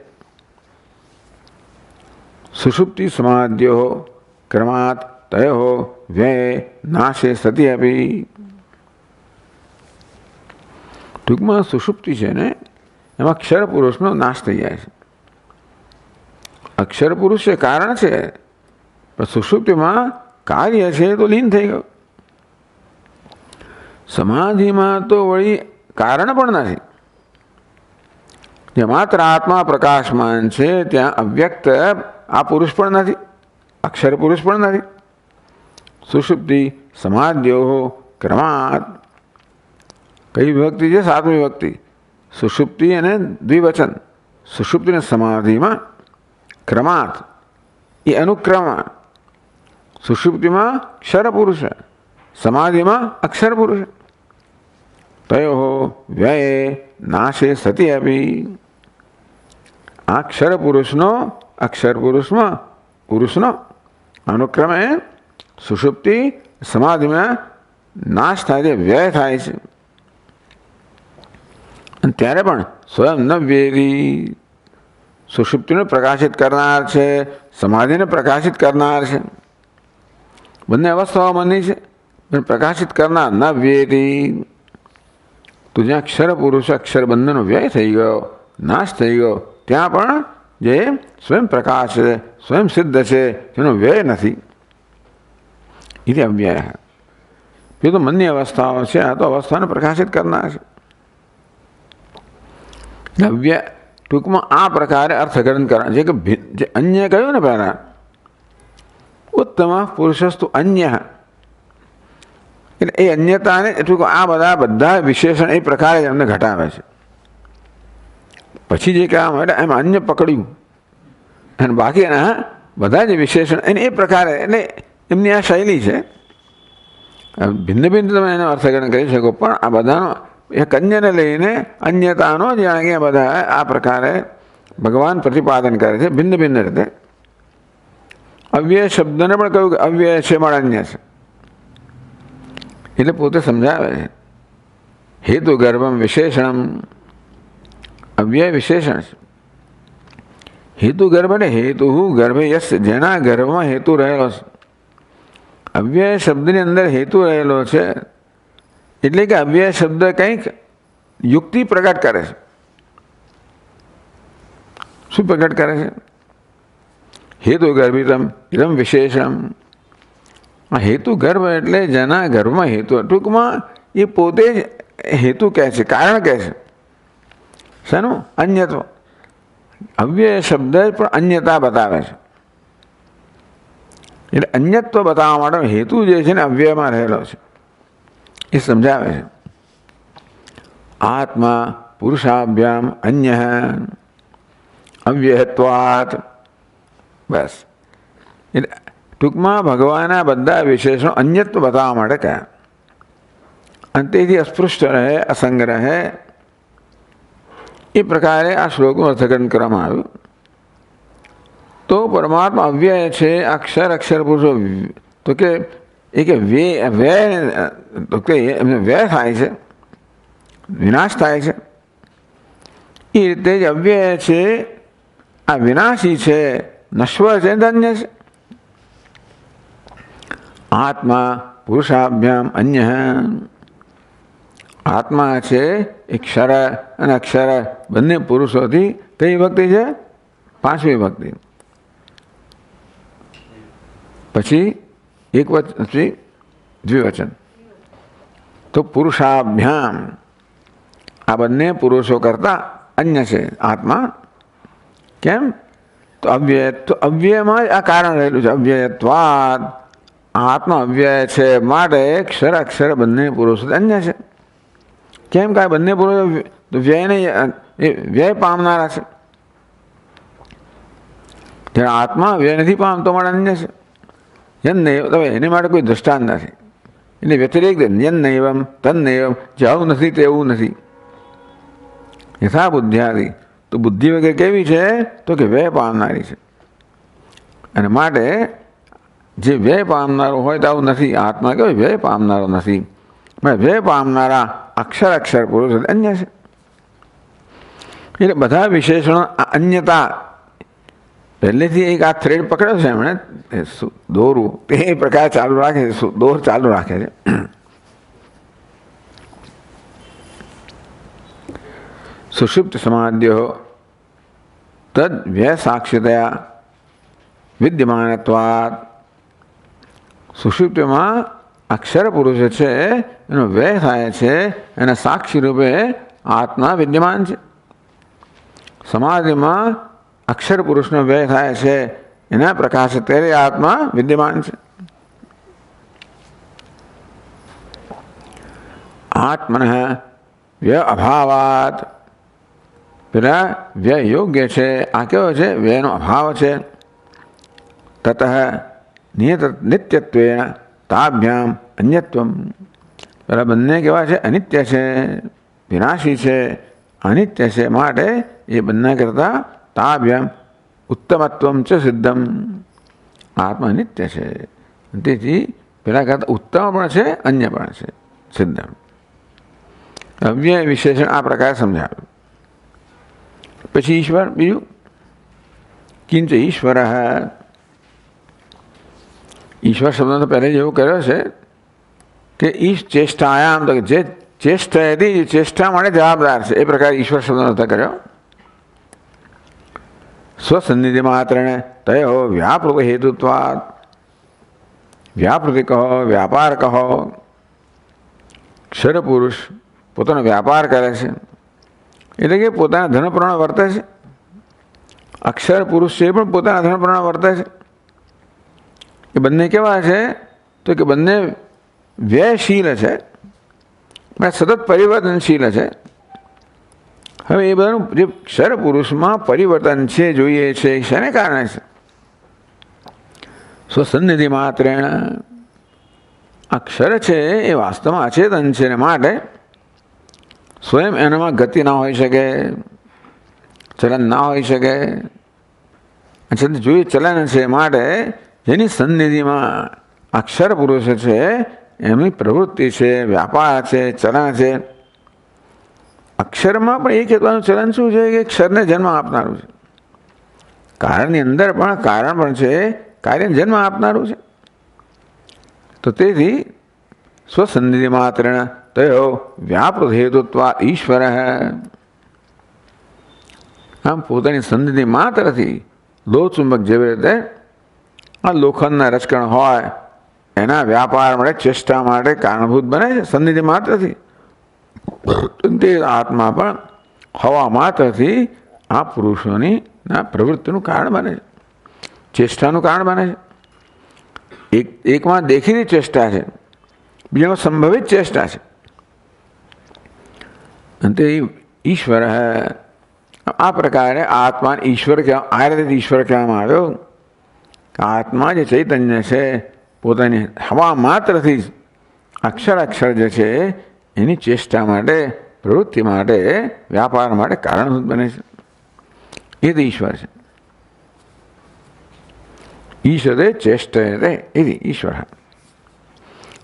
સુષુપ્તિ સમાધ્યો ક્રમાત તયો વ્યય નાશે સતી અપી. ટૂંકમાં સુષુપ્તિ છે ને એમાં અક્ષર પુરુષનો નાશ થઈ જાય છે. અક્ષર પુરુષ છે, કારણ છે, પણ સુષુપ્તિમાં કાર્ય છે તો લીન થઈ ગયું. સમાધિમાં તો વળી કારણ પણ નથી. જે માત્ર આત્મા પ્રકાશમાન છે ત્યાં અવ્યક્ત આ પુરુષ પણ નથી, અક્ષર પુરુષ પણ નથી. સુષુપ્તિ સમાધ્યો ક્રમાત. કઈ વિભક્તિ છે? સાતમી વિભક્તિ. સુષુપ્તિ અને દ્વિવચન. સુષુપ્તિ અને સમાધિમાં ક્રમાત, એ અનુક્રમ. સુષુપ્તિમાં ક્ષર પુરુષ, સમાધિમાં અક્ષર પુરુષ. તયો વ્યય નાશે સતી અપી. આ ક્ષર પુરુષનો અક્ષર પુરુષનો અનુક્રમે સુષુપ્તિ સમાધિમાં નાશ થાય છે, વ્યય થાય છે. અને ત્યારે પણ સ્વયં ન વેરી, સુષુપ્તિને પ્રકાશિત કરનાર છે, સમાધિને પ્રકાશિત કરનાર છે. બંને અવસ્થાઓ મનની છે, પણ પ્રકાશિત કરનાર ન વ્યયથી. તો જ્યાં અક્ષર પુરુષ અક્ષર બંનેનો વ્યય થઈ ગયો, નાશ થઈ ગયો, ત્યાં પણ જે સ્વયં પ્રકાશ છે, સ્વયં સિદ્ધ છે, જેનો વ્યય નથી, એટલે અવ્યય. એ તો મનની અવસ્થાઓ છે, આ તો અવસ્થાને પ્રકાશિત કરનાર છે. અવ્યય ટૂંકમાં આ પ્રકારે અર્થઘટન કરવા છે કે જે અન્ય કહ્યું ને પહેલાં, ઉત્તમ પુરુષસ્તુ અન્ય, એટલે એ અન્યતાને એટલું આ બધા વિશેષણ એ પ્રકારે એમને ઘટાવે છે. પછી જે કહેવા માટે એમ અન્ય પકડ્યું અને બાકી એના બધા જ વિશેષણ એને એ પ્રકારે, એટલે એમની આ શૈલી છે. ભિન્ન ભિન્ન તમે એનો અર્થઘટન કરી શકો, પણ આ બધાનો એક અન્યને લઈને અન્યતાનો જાણે કે બધા આ પ્રકારે ભગવાન પ્રતિપાદન કરે છે ભિન્ન ભિન્ન રીતે. અવ્યય શબ્દને પણ કહ્યું કે અવ્યય છે પણ અન્ય છે, એટલે પોતે સમજાવે છે. હેતુ ગર્ભમ વિશેષણમ, અવ્યય વિશેષણ છે. હેતુ ગર્ભ એટલે હેતુ ગર્ભે યસ, જેના ગર્ભમાં હેતુ રહેલો છે. અવ્યય શબ્દની અંદર હેતુ રહેલો છે, એટલે કે અવ્યય શબ્દ કંઈક યુક્તિ પ્રગટ કરે છે. શું પ્રગટ કરે છે? હેતુ ગર્ભિતમ ઇદમ વિશેષમ. આ હેતુ ગર્ભ એટલે જેના ગર્ભમાં હેતુ, ટૂંકમાં એ પોતે જ હેતુ કહે છે, કારણ કહે છે. શાનું? અન્યત્વ. અવ્યય શબ્દ પણ અન્યતા બતાવે છે. એટલે અન્યત્વ બતાવવા માટે હેતુ જે છે ને અવ્યયમાં રહેલો છે, એ સમજાવે છે. આત્મા પુરુષાભ્યામ અન્ય અવ્યયત્વાત. બસ, એટલે ટૂંકમાં ભગવાનના બધા વિશેષણો અન્યત્વ બતાવવા માટે કહ્યા, અને તેથી અસ્પૃષ્ટ રહે, અસંગ રહે, એ પ્રકારે આ શ્લોકનું અર્થઘટન કરવામાં આવ્યું. તો પરમાત્મા અવ્યય છે, અક્ષર અક્ષર પુરુષો, તો કે એ કે વ્યય, તો કે એમને વ્યય થાય છે, વિનાશ થાય છે, એ રીતે જ અવ્યય છે, આ વિનાશી છે, નશ્વર છે, ધન્ય છે. આત્મા પુરુષાભ્યામ અન્ય, આત્મા છે એ ક્ષર અને અક્ષર બંને પુરુષોથી કઈ વિભક્તિ છે? પાંચમી વિભક્તિ. પછી એક વચન, પછી દ્વિવચન. તો પુરુષાભ્યામ, આ બંને પુરુષો કરતા અન્ય છે આત્મા. કેમ? તો અવ્યય, તો અવ્યયમાં જ આ કારણ રહેલું છે. અવ્યયત્વાદ, આત્મા અવ્યય છે માટે ક્ષર અક્ષર બંને પુરુષો અન્ય છે. કેમ? કે બંને પુરુષો વ્યયને વ્યય પામનારા છે, જ્યારે આત્મા વ્યય નથી પામતો માટે અન્ય છે. યન નહીં, તમે એની માટે કોઈ દ્રષ્ટાંત નથી, એને વ્યતિરેક યન નૈવમ તન નૈવમ, જે આવું નથી તેવું નથી. યથા બુદ્ધિયાદી, તો બુદ્ધિ વગેરે કેવી છે? તો કે વ્યય પામનારી છે, અને માટે જે વ્યય પામનારો હોય તો આવું નથી. આત્મા કહેવાય વ્યય પામનારો નથી, વ્યય પામનારા અક્ષર અક્ષર પુરુષ અન્ય છે. એટલે બધા વિશેષણો અન્યતા, પહેલેથી એક આ થ્રેડ પકડ્યો છે એમણે, દોરું તે પ્રકાર ચાલુ રાખે છે, દોર ચાલુ રાખે છે. સુષુપ્ત સમાધ્યો તદ વ્યય સાક્ષિતયા વિદ્યમાનત્વાત. સુષુપ્તિમાં અક્ષર પુરુષ છે એનો વ્યય થાય છે, એના સાક્ષી રૂપે આત્મા વિદ્યમાન છે. સમાધિમાં અક્ષર પુરુષનો વ્યય થાય છે, એના પ્રકાશ ત્યારે આત્મા વિદ્યમાન છે. આત્મન વ્યય અભાવાત, પેલા વ્યય યોગ્ય છે, આ કેવો છે? વ્યયનો અભાવ છે. તત નિત્યત્વેન તાભ્યામ અન્યત્વમ, પેલા બંને કેવા છે? અનિત્ય છે, વિનાશી છે, અનિત્ય છે, માટે એ બંને કરતા તાભ્યામ ઉત્તમત્વમ છે સિદ્ધમ. આત્મા નિત્ય છે, તેથી પેલા કરતા ઉત્તમ પણ છે, અન્ય પણ છે, સિદ્ધમ. અવ્યય વિશેષણ આ પ્રકારે સમજાવ્યું. પછી ઈશ્વર બીજું કિંચ ઈશ્વર, ઈશ્વર શબ્દનો તો પહેલે જ એવું કર્યો છે કે ઈશ ચેષ્ટાયામ, તો જે ચેષ્ટા હતી ચેષ્ટા માટે જવાબદાર છે, એ પ્રકારે ઈશ્વર શબ્દનો અર્થ કર્યો. સ્વસન્નિધિ માત્રને તયો વ્યાપૃત હેતુત્વાદ, વ્યાપૃતિ કહો, વ્યાપાર કહો. ક્ષર પુરુષ પોતાનો વ્યાપાર કરે છે, એટલે કે પોતાના ધર્મ પ્રમાણે વર્તે છે. અક્ષર પુરુષ છે એ પણ પોતાના ધર્મ પ્રમાણે વર્તે છે. એ બંને કેવા છે? તો કે બંને વ્યયશીલ છે, સતત પરિવર્તનશીલ છે. હવે એ બધાનું જે ક્ષર પુરુષમાં પરિવર્તન છે જોઈએ છે, શેને કારણે છે? સ્વસન્નિધિ માત્રેણ, અક્ષર છે એ વાસ્તવમાં અચેતન છે ને માટે સ્વયં એનામાં ગતિ ના હોઈ શકે, ચલન ના હોઈ શકે. જોઈએ ચલન છે માટે જેની સન્નિધિમાં અક્ષર પુરુષ છે એમની પ્રવૃત્તિ છે, વ્યાપાર છે, ચલન છે. અક્ષરમાં પણ એ કહેવાનું ચલન શું છે કે ક્ષરને જન્મ આપનારું છે. કારણની અંદર પણ કારણ પણ છે, કાર્યને જન્મ આપનારું છે. તો તેથી સ્વસન્નિધિ માત્રેણ તયો વ્યાપૃત હેતુત્વા ઈશ્વર, આમ પોતાની સન્નિધિ માત્રથી લોહચુંબક જેવી રીતે આ લોખંડના રચકણ હોય એના વ્યાપાર માટે, ચેષ્ટા માટે કારણભૂત બને છે સન્નિધિ માત્રથી. તે આત્મા પણ હવા માત્રથી આ પુરુષોની પ્રવૃત્તિનું કારણ બને છે, ચેષ્ટાનું કારણ બને છે. એકમાં દેખીની ચેષ્ટા છે, બીજામાં સંભવિત ચેષ્ટા છે. અને તે ઈશ્વર, આ પ્રકારે આત્મા ઈશ્વર આ રીતે ઈશ્વર કહેવામાં આવ્યો. આત્મા જે ચૈતન્ય છે પોતાની હવા માત્રથી જ અક્ષર જે છે એની ચેષ્ટા માટે, પ્રવૃત્તિ માટે, વ્યાપાર માટે કારણભૂત બને છે. એ તો ઈશ્વર છે. ઈશ્વરે ચેષ્ટયતે ઇતિ ઈશ્વર.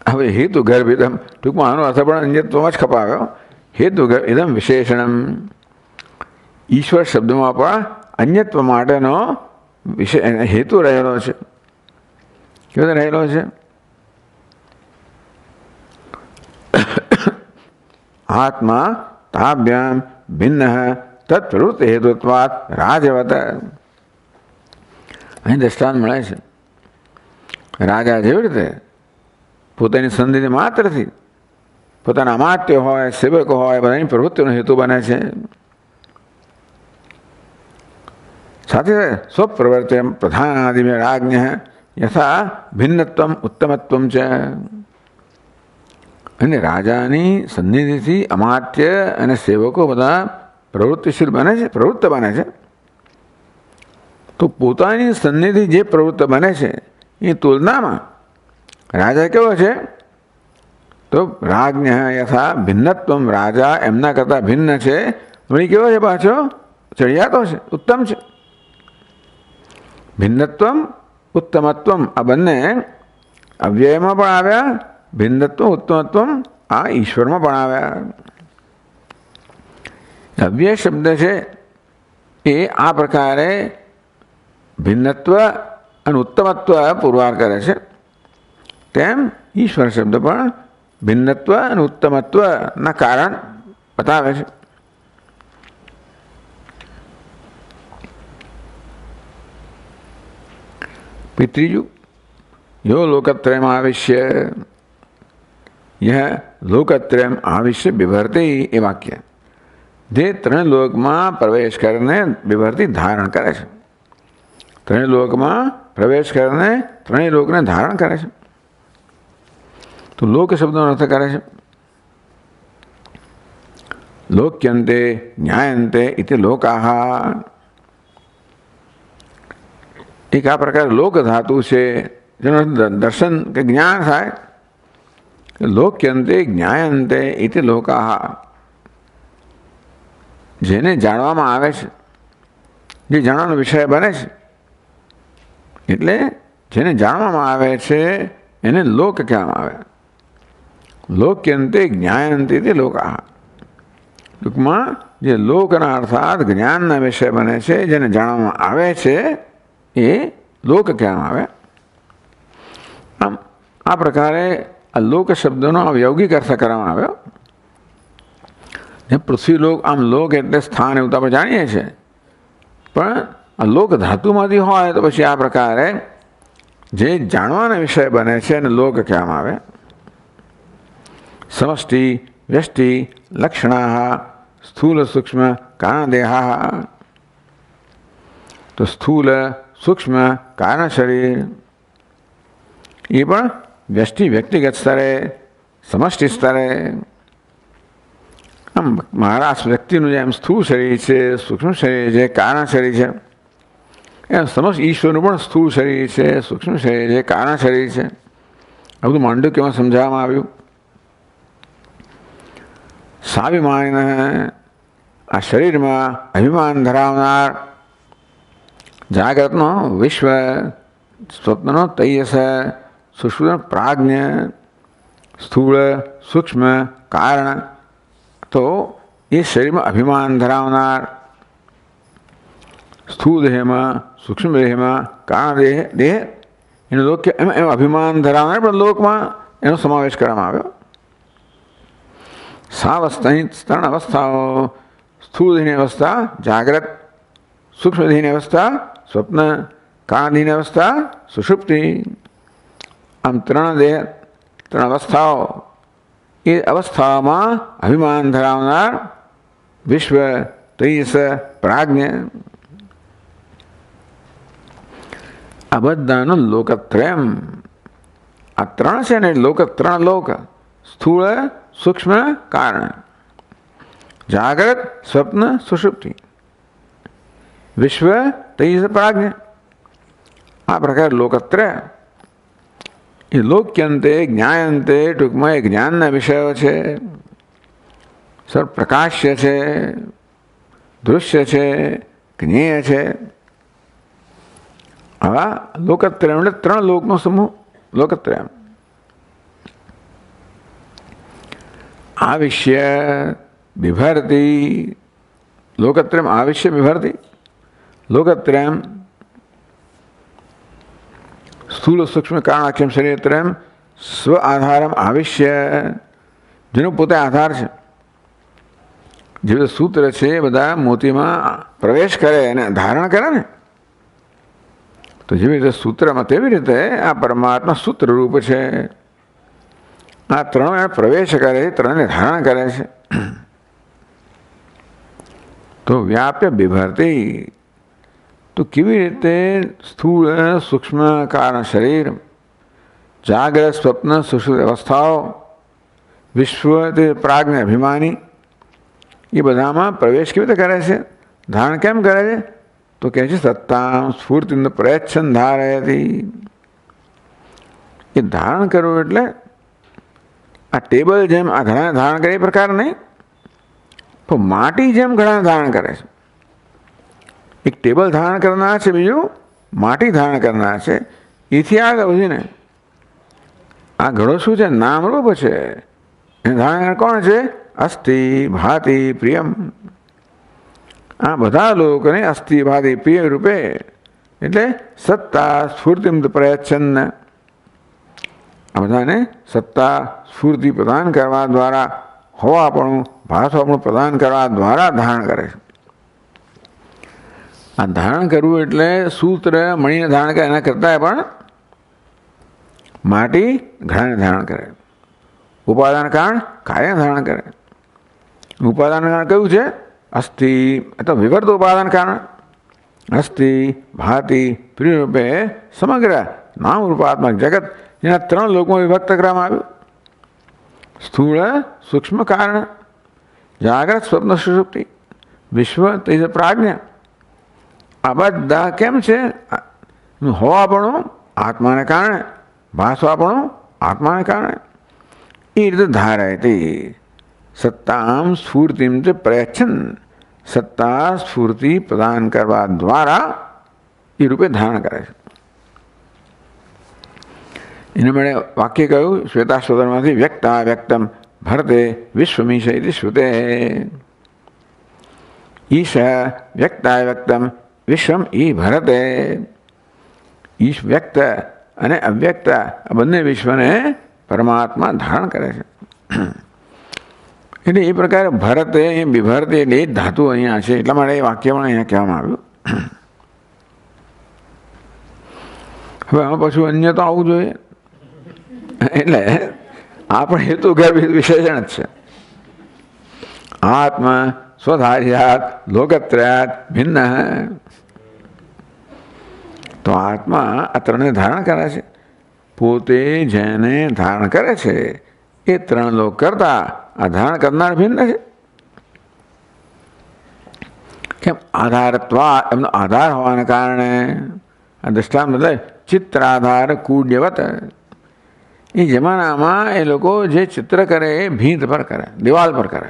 હવે હેતુ ગર્ભિતમ, ટૂંકમાં આનો અર્થ પણ અન્યત્વમાં જ ખપાવ્યો. હેતુ ઇદમ વિશેષણમ, ઈશ્વર શબ્દમાં પણ અન્યત્વ માટેનો હેતુ રહેલો છે. કેવો રહેલો છે? આત્મા તાભ્યામ ભિન્ન તત્પ્રવૃત્તિ હેતુત્વાત રાજવત. અહીં દ્રષ્ટાંત મળે છે. રાજા જેવી રીતે પોતાની સંધિ માત્રથી પોતાના અમાત્ય હોય, સેવકો હોય, બધાની પ્રવૃત્તિનો હેતુ બને છે. સાથે સ્વપ્રવર્તે પ્રધાનાદિમે રાજ્ઞ યથા ભિન્નત્વમ ઉત્તમત્વમ છે. અને રાજાની સન્નિધિથી અમાત્ય અને સેવકો બધા પ્રવૃત્તિશીલ બને છે, પ્રવૃત્ત બને છે. તો પોતાની સન્નિધિ જે પ્રવૃત્ત બને છે એ તુલનામાં રાજા કેવો છે? તો રાજ્ઞ યથા ભિન્નત્વમ, રાજા એમના કરતાં ભિન્ન છે. વળી કેવો છે? પાછો ચડિયાતો છે, ઉત્તમ છે. ભિન્નત્વમ ઉત્તમત્વમ, આ બંને અવ્યયમાં પણ આવ્યા. ભિન્નત્વ ઉત્તમત્વમ આ ઈશ્વરમાં પણ આવ્યા. અવ્યય શબ્દ છે એ આ પ્રકારે ભિન્નત્વ અને ઉત્તમત્વ પુરવાર કરે છે, તેમ ઈશ્વર શબ્દ પણ ભિન્નત્વ અને ઉત્તમત્વના કારણ બતાવે છે. ત્રીજું, યો લોકત્રયમ આવિશ્ય, यह लोकत्रयम आविश्य बिभर्ति, એ વાક્ય જે ત્રણ લોકમાં પ્રવેશ કરીને બિભર્તિ ધારણ કરે છે. ત્રણેય લોકમાં પ્રવેશ કરીને ત્રણેય લોકને ધારણ કરે છે. તો લોક શબ્દનો અર્થ કરે છે લોક્યંતે જ્ઞાયંતે ઇતિ લોકાહા. એક આ પ્રકારે લોક ધાતુ છે જેનો દર્શન કે જ્ઞાન થાય. લોક્યંતે જ્ઞાયંતે ઇતિ લોકાહા, જેને જાણવામાં આવે છે, જે જાણવાનો વિષય બને છે, એટલે જેને જાણવામાં આવે છે એને લોક કહેવામાં આવે. લોક્યંતે જ્ઞાયંતે ઇતિ લોકાહા, ટૂંકમાં જે લોકના અર્થાત જ્ઞાનના વિષય બને છે, જેને જાણવામાં આવે છે એ લોક કહેવામાં આવે. આમ આ પ્રકારે આ લોક શબ્દનો વ્યૌગિક અર્થ કરવામાં આવ્યો. ને પૃથ્વીલોક, આમ લોક એટલે સ્થાન એવું તો આપણે જાણીએ છીએ, પણ આ લોક ધાતુમાંથી હોય તો પછી આ પ્રકારે જે જાણવાના વિષય બને છે એને લોક કહેવામાં આવે. સમષ્ટિ વ્યષ્ટિ લક્ષણા સ્થૂલ સૂક્ષ્મ કારણદેહા. તો સ્થૂલ સૂક્ષ્મ કારણ શરીર એ પણ વ્યષ્ટિ વ્યક્તિગત સ્તરે, સમષ્ટિ સ્તરે. આમ મારા વ્યક્તિનું જેમ સ્થૂળ શરીર છે, સૂક્ષ્મ શરીર છે, કારણ શરીર છે, એમ સમસ્ત ઈશ્વરનું પણ સ્થૂળ શરીર છે, સૂક્ષ્મ શરીર છે, કારણ શરીર છે. આ બધું માંડવ્યમાં સમજાવવામાં આવ્યું. સ્વાભિમાન, આ શરીરમાં અભિમાન ધરાવનાર, જાગ્રતનો વિશ્વ, સ્વપ્નનો તૈયસ, સુષુપ્તનો પ્રાજ્ઞ, સ્થૂળ સૂક્ષ્મ કારણ. તો એ શરીરમાં અભિમાન ધરાવનાર, સ્થૂળ દેહમાં, સૂક્ષ્મ દેહમાં, કારણ દેહ એનો લોક, એમાં અભિમાન ધરાવનાર પણ લોકમાં એનો સમાવેશ કરવામાં આવ્યો. સાવસ્થાની 3 અવસ્થાઓ, સ્થૂળ દેહની અવસ્થા જાગ્રત, સૂક્ષ્મ દેહની અવસ્થા સ્વપ્ન, કારણ દેહની અવસ્થા સુષુપ્તિ. આમ 3 દેહ, 3 અવસ્થાઓ. એ અવસ્થામાં અભિમાન ધરાવનાર વિશ્વ, તૈયસ, પ્રાજ્ઞ, આ બધાનો લોકત્રયમ. આ 3 છે ને લોક, 3 લોક, સ્થૂળ સૂક્ષ્મ કારણ, જાગ્રત સ્વપ્ન સુષુપ્તિ, વિશ્વ તૈયસ પ્રાજ્ઞ. આ પ્રકાર લોકત્રય. એ લોક્યંતે જ્ઞાયંતે, ટૂંકમાં એ જ્ઞાનના વિષયો છે, સર્વપ્રકાશ્ય છે, દૃશ્ય છે, જ્ઞેય છે. આવા લોકત્રય એટલે 3 લોકનો સમૂહ લોકત્રય. આવિશ્ય બિભરતી, લોકત્રયમ આવિશ્ય બિભરતી. લોકત્રયમ સ્થૂળ સૂક્ષ્મ કારણાખ્યમ શરીરત્રયમ સ્વ આધારમ આવિશ્ય, જેનો પોતે આધાર છે. જે બધા સૂત્ર છે એ બધા મોતીમાં પ્રવેશ કરે અને ધારણ કરે ને, તો જેવી રીતે સૂત્રમાં તેવી રીતે આ પરમાત્મા સૂત્ર રૂપ છે. આ 3 પ્રવેશ કરે છે, 3ને ધારણ કરે છે. તો વ્યાપ્ય બિભરતી. તો કેવી રીતે સ્થૂળ સૂક્ષ્મ કારણ શરીર, જાગ્રત સ્વપ્ન સુષુપ્ત અવસ્થાઓ, વિશ્વ તે પ્રાજ્ઞ અભિમાની, એ બધામાં પ્રવેશ કેવી રીતે કરે છે, ધારણ કેમ કરે છે? તો કહે છે સત્તા સ્ફૂર્તિ પ્રયચ્છન ધારયતી. એ ધારણ કરવું એટલે આ ટેબલ જેમ આ ઘડાને ધારણ કરે એ પ્રકાર નહીં, પણ માટી જેમ ઘડાને ધારણ કરે છે. એક ટેબલ ધારણ કરનાર છે, બીજું માટી ધારણ કરનાર છે. એથી આગળ વધીને આ ઘડો શું છે? નામરૂપ છે. એને ધારણ કરનાર કોણ છે? અસ્થિ ભાતિ પ્રિયમ. આ બધા લોકોને અસ્થિ ભાતિ પ્રિય રૂપે એટલે સત્તા સ્ફૂર્તિ પ્રયચ્છન્ન, આ બધાને સત્તા સ્ફૂર્તિ પ્રદાન કરવા દ્વારા, હોવાપણું ભાસવાપણું પ્રદાન કરવા દ્વારા ધારણ કરે છે. આ ધારણ કરવું એટલે સૂત્ર મણીને ધારણ કરે, એના કરતાં પણ માટી ઘડાને ધારણ કરે. ઉપાદાન કારણ કાર્ય ધારણ કરે. ઉપાદાન કારણ કયું છે? અસ્થિ, એટલે વિવર્ત ઉપાદાન કારણ. અસ્થિ ભાતિ પ્રિય રૂપે સમગ્ર નામ રૂપાત્મક જગત, જેના 3 લોકમાં વિભક્ત કરવામાં આવ્યું. સ્થૂળ સૂક્ષ્મ કારણ, જાગ્રત સ્વપ્ન સુષુપ્તિ, વિશ્વ તેજ પ્રાજ્ઞ. આ બધા કેમ છે? હોવાપણું આત્માને કારણે, ભાસવાપણું આત્માને કારણે. એ રીતે ધારાય તે સત્તામ સ્ફૂર્તિમ તે પ્રયચ્છન, સત્તા સ્ફૂર્તિ પ્રદાન કરવા દ્વારા એ રૂપે ધારણ કરે છે. એને મળે વાક્ય કહ્યું શ્વેતાશ્વતરમાંથી વ્યક્તા વ્યક્તમ ભરતે વિશ્વમીશ ઇતિ શ્રુતે. ઈશ વ્યક્તા વ્યક્તમ વિશ્વમ ઈ ભરતે. ઈશ વ્યક્ત અને અવ્યક્ત આ બંને વિશ્વને પરમાત્મા ધારણ કરે છે. એટલે એ પ્રકારે ભરતે બિભરતે એટલે એ જ ધાતુ અહીંયા છે, એટલા માટે એ વાક્ય પણ અહીંયા કહેવામાં આવ્યું. હવે આમાં પાછું અન્ય તો આવવું જોઈએ, એટલે આ પણ હેતુગર્ભ વિશેષણ જ છે. આત્મા સ્વધાર્યાત લોકત્રયાત ભિન્ન. તો આત્મા આ ત્રણને ધારણ કરે છે. પોતે જેને ધારણ કરે છે એ ત્રણ લોક કરતા આ ધારણ કરનાર ભિન્ન છે. કેમ? આધારત્વા, એમનો આધાર હોવાને કારણે. આ દ્રષ્ટાંત મતલબ ચિત્રાધાર કૂડ્યવત. એ જમાનામાં એ લોકો જે ચિત્ર કરે એ ભીંત પર કરે, દિવાલ પર કરે.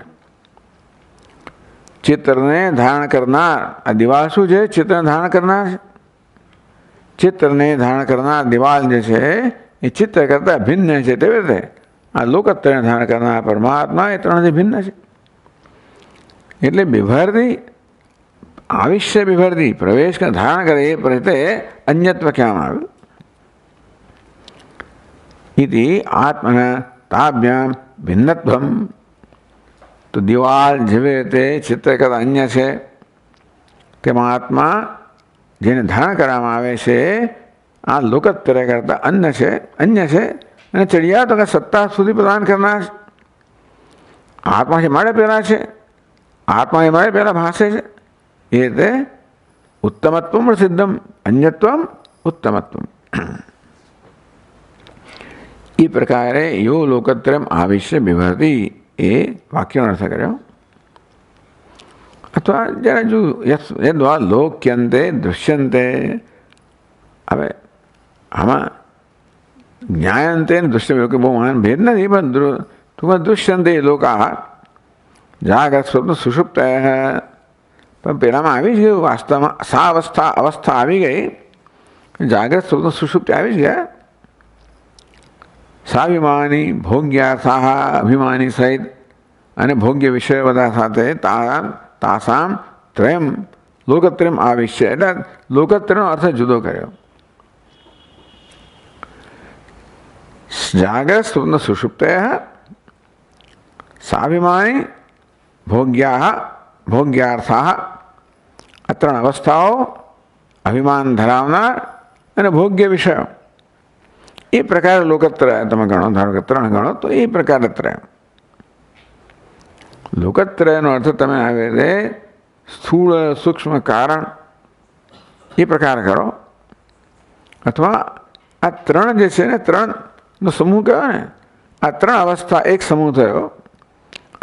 ચિત્રને ધારણ કરનાર આ દિવાલ શું છે? ચિત્રને ધારણ કરનાર છે. ચિત્રને ધારણ કરનાર દિવાલ જે છે એ ચિત્ર કરતાં ભિન્ન છે. તેવી રીતે આ લોકત્રને ધારણ કરનાર પરમાત્મા એ ત્રણથી ભિન્ન છે. એટલે બિભરતી આવિશ્ય બિભરતી પ્રવેશ ધારણ કરે એ પ્રત્યે અન્યત્વ કહેવામાં આવ્યું. ઇતિ આત્મના તાભ્યામ ભિન્નત્વમ. તો દિવાલ જેવી રીતે ચિત્ર કરતા અન્ય છે, તેમાં આત્મા જેને ધારણ કરવામાં આવે છે આ લોકત્રય કરતા અન્ય છે. અને ચડિયા તો કે સત્તા સુધી પ્રદાન કરનાર છે. આત્મા છે મારે પહેલાં છે, આત્મા એ મારે પહેલાં ભાષે છે. એ રીતે ઉત્તમત્વમ પ્રસિદ્ધમ અન્યત્વમ ઉત્તમત્વમ. એ પ્રકારે યો લોકત્રયમ આવિશ્ય બિભરતી એ વાક્યનો અર્થ કર્યો. અથવા જ્યારે જો યદ્વા લોક્યંતે દૃશ્યંતે. હવે આમાં જ્ઞાયંતે ને દૃશ્ય કે બહુ મહાન ભેદ નથી, પણ ટૂંકમાં દૃશ્યંતે લોકા જાગ્રત સ્વપ્ન સુષુપ્ત. પણ પહેલાંમાં આવી જ ગયું વાસ્તવમાં. સા અવસ્થા આવી ગઈ, જાગ્રત સ્વપ્ન સુષુપ્ત આવી જ ગયા. સાભિમાની ભોગ્યા અભિમાની સહિત અને ભોગ્ય વિષય બધા સાથે તાસામ ત્રયમ લોકત્રયમ આવિશ્ય. એટલે લોકત્રયનો અર્થ જુદો કર્યો. જાગ્રત સ્વપ્ન સુષુપ્તય સાભિમાની ભોગ્યાર્થા. આ ત્રણ અવસ્થાઓ અભિમાન ધરાવનાર અને ભોગ્ય વિષયો. એ પ્રકારે લોકત્રય તમે ગણો, ધારો કે ત્રણ ગણો તો એ પ્રકારે ત્રય. લોકત્રયનો અર્થ તમે આવે તે સ્થૂળ સૂક્ષ્મ કારણ એ પ્રકાર કરો. અથવા આ ત્રણ જે છે ને, ત્રણનો સમૂહ કહેવાય ને, આ ત્રણ અવસ્થા એક સમૂહ થયો.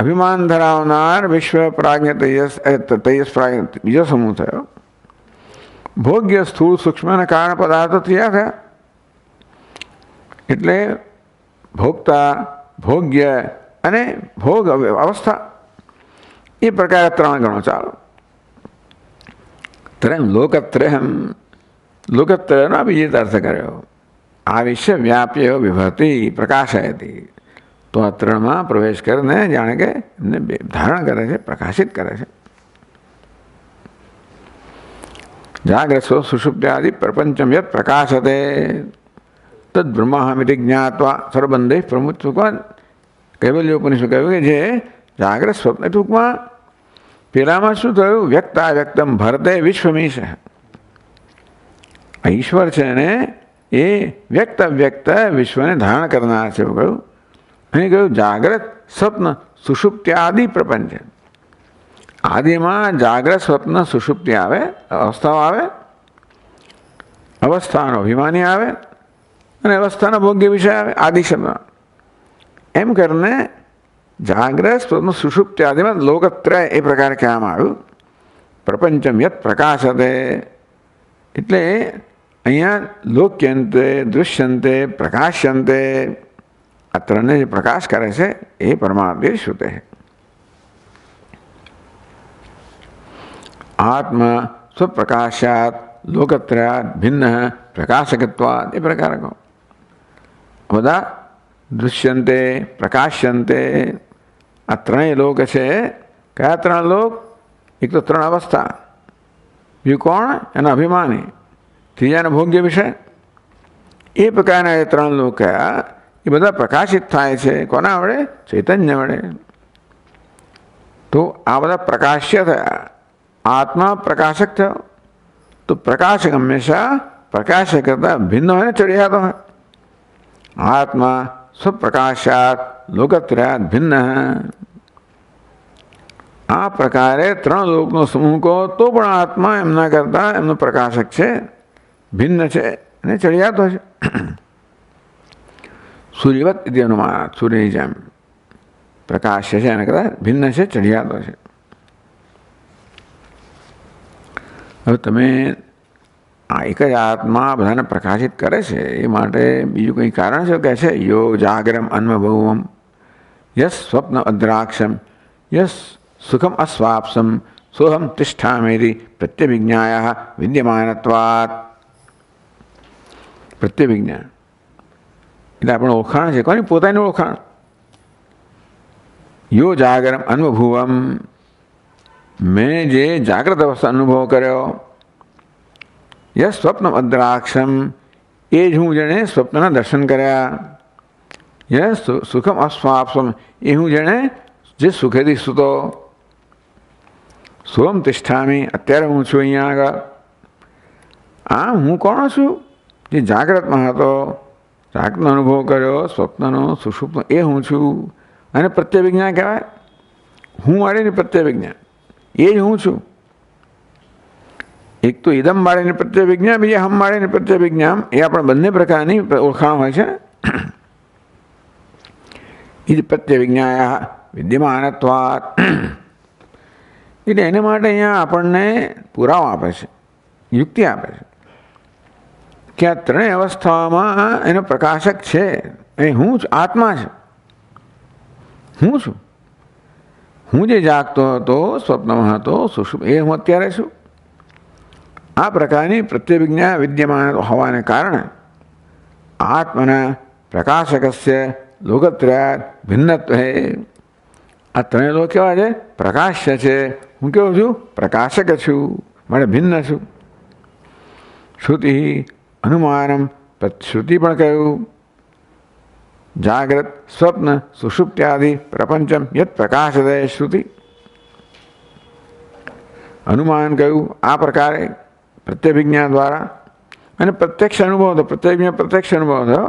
અભિમાન ધરાવનાર વિશ્વ પ્રાજ્ઞ તૈયસ પ્રાજ્ઞ બીજો સમૂહ થયો. ભોગ્ય સ્થૂળ સૂક્ષ્મ અને કારણ પદાર્થો થયા થયા. એટલે ભોગતા, ભોગ્ય અને ભોગ અવસ્થા એ પ્રકારે ત્રણ ગણો. ચાલો ત્રયમ લોકત્રયનો બીજી અર્થ કર્યો. આવિશ્ય વ્યાપ્ય વિભરતી પ્રકાશયતી. તો આ ત્રણમાં પ્રવેશ કરીને જાણે કે એમને ધારણ કરે છે, પ્રકાશિત કરે છે. જાગ્રત સુષુપ્ત્યાદિ પ્રપંચમ યત પ્રકાશતે તદ બ્રહ્માહમિતિ જ્ઞાત્વા સર્વબંધૈ પ્રમુખ. કૈવલ્યોપનિષદ કહ્યું કે જે જાગ્રત સ્વપ્ન, ટૂંકમાં પેલામાં શું થયું? વ્યક્તાવ્યક્તમ ભરતે વિશ્વમીશ. આ ઈશ્વર છે ને એ વ્યક્ત વ્યક્ત વિશ્વને ધારણ કરનાર છે એવું કહ્યું. અહીં કહ્યું જાગ્રત સ્વપ્ન સુષુપ્ત્યાદિ પ્રપંચ. આદિમાં જાગ્રત સ્વપ્ન સુષુપ્તિ આવે, અવસ્થાઓ આવે, અવસ્થાનો અભિમાની આવે અને અવસ્થાનો ભોગ્ય વિષય આવે આદિ શબ્દ. એમ કરીને જાગ્રત સ્વપ્ન સુષુપ્તિ આદિમાં લોકત્રય એ પ્રકારે કહેવામાં આવ્યું. પ્રપંચમ યત પ્રકાશતે. એટલે અહીંયા લોક્યંતે, દૃશ્યંતે, પ્રકાશ્યંતે આ ત્રણને જે પ્રકાશ કરે છે એ પરમાત્મા શ્રુતે. આત્મા સ્વપ્રકાશાત લોકત્રયાત ભિન્ન પ્રકાશકત્વાદ એ પ્રકાર કહો. બધા દૃશ્યંતે, પ્રકાશ્યંતે આ ત્રણેય લોક છે. કયા ત્રણ લોક? એક તો ત્રણ અવસ્થા, બીજું કોણ? એનો અભિમાની, ત્રીજાનો ભોગ્ય વિષય એ પ્રકારના એ ત્રણ લોક કયા એ બધા પ્રકાશિત થાય છે કોના વડે? ચૈતન્ય વડે. તો આ બધા પ્રકાશ્ય થયા. આત્મા પ્રકાશક થયો. તો પ્રકાશક હંમેશા પ્રકાશ કરતા ભિન્ન હોય ને ચડિયાતો હોય. આત્મા સ્વપ્રકાશાત લોકત્રયાત ભિન્ન. આ પ્રકારે ત્રણ લોકનો સમૂહ કહો તો પણ આત્મા એમના કરતા એમનો પ્રકાશક છે, ભિન્ન છે અને ચડિયાતો છે. સૂર્યવત ઇતિ અનુમાન, સૂર્યની જેમ પ્રકાશ્ય છે એના કરતા ભિન્ન છે, ચડિયાતો છે. હવે તમે આ એક જ આત્મા બધાને પ્રકાશિત કરે છે એ માટે બીજું કંઈ કારણ છે કે છે યો જાગરમ અન્વભવમ યસ સ્વપ્ન અદ્રાક્ષમ યસ સુખમ અસ્વાપ્સમ સોહમ તિષ્ઠામેતિ પ્રત્યવિજ્ઞાયા વિદ્યમાનત્વાત. પ્રત્યવિજ્ઞા એટલે આપણું ઓળખાણ છે. કોની? પોતાની ઓળખાણ. યો જાગરમ અન્વભુવમ, મેં જે જાગ્રત અવસ્થા અનુભવ કર્યો. યસ સ્વપ્ન અદ્રાક્ષમ, એ જ હું જેણે સ્વપ્નના દર્શન કર્યા. યસ સુખમ અસ્વાપ્સમ, એ હું જેણે જે સુખેથી સૂતો. સોમ તિષ્ઠામી, અત્યારે હું છું અહીંયા આગળ. આ હું કોણ છું? જે જાગ્રતમાં હતો, જાગ્રતનો અનુભવ કર્યો, સ્વપ્નનો સુષુપ્તનો, એ હું છું. અને પ્રત્યવિજ્ઞા કહેવાય. હું વાળીની પ્રત્યવિજ્ઞા, એ જ હું છું. એક તો ઇદમ વાળીની પ્રત્યવિજ્ઞા, બીજા હમ વાળીની પ્રત્યવિજ્ઞા. એ આપણે બંને પ્રકારની ઓળખાણ હોય છે. એ જ પ્રત્યવિજ્ઞાયા વિદ્યમાનત્વાત. એટલે એના માટે અહીંયા આપણને પુરાવો આપે છે, યુક્તિ આપે છે કે આ ત્રણેય અવસ્થાઓમાં એનો પ્રકાશક છે. એ હું જ આત્મા છે. હું છું. હું જે જાગતો હતો, સ્વપ્નમાં હતો, સુષુપ્ત, એ હું અત્યારે છું. આ પ્રકારની પ્રત્યવિજ્ઞા વિદ્યમાન હોવાને કારણે આત્મના પ્રકાશકસ્ય લોકત્રયાત ભિન્નત્વ. આ ત્રણેય લોક કેવા છે? પ્રકાશ્ય છે. હું કેવો છું? પ્રકાશક છું, માટે ભિન્ન છું. શ્રુતિ અનુમાનમ, શ્રુતિ પણ કહ્યું જાગ્રત સ્વપ્ન સુષુપ્ત્યાદિ પ્રપંચમ યત પ્રકાશદય શ્રુતિ. અનુમાન કહ્યું આ પ્રકારે પ્રત્યભિજ્ઞા દ્વારા, અને પ્રત્યક્ષ અનુભવ હતો. પ્રત્યભિજ્ઞા પ્રત્યક્ષ અનુભવ થયો.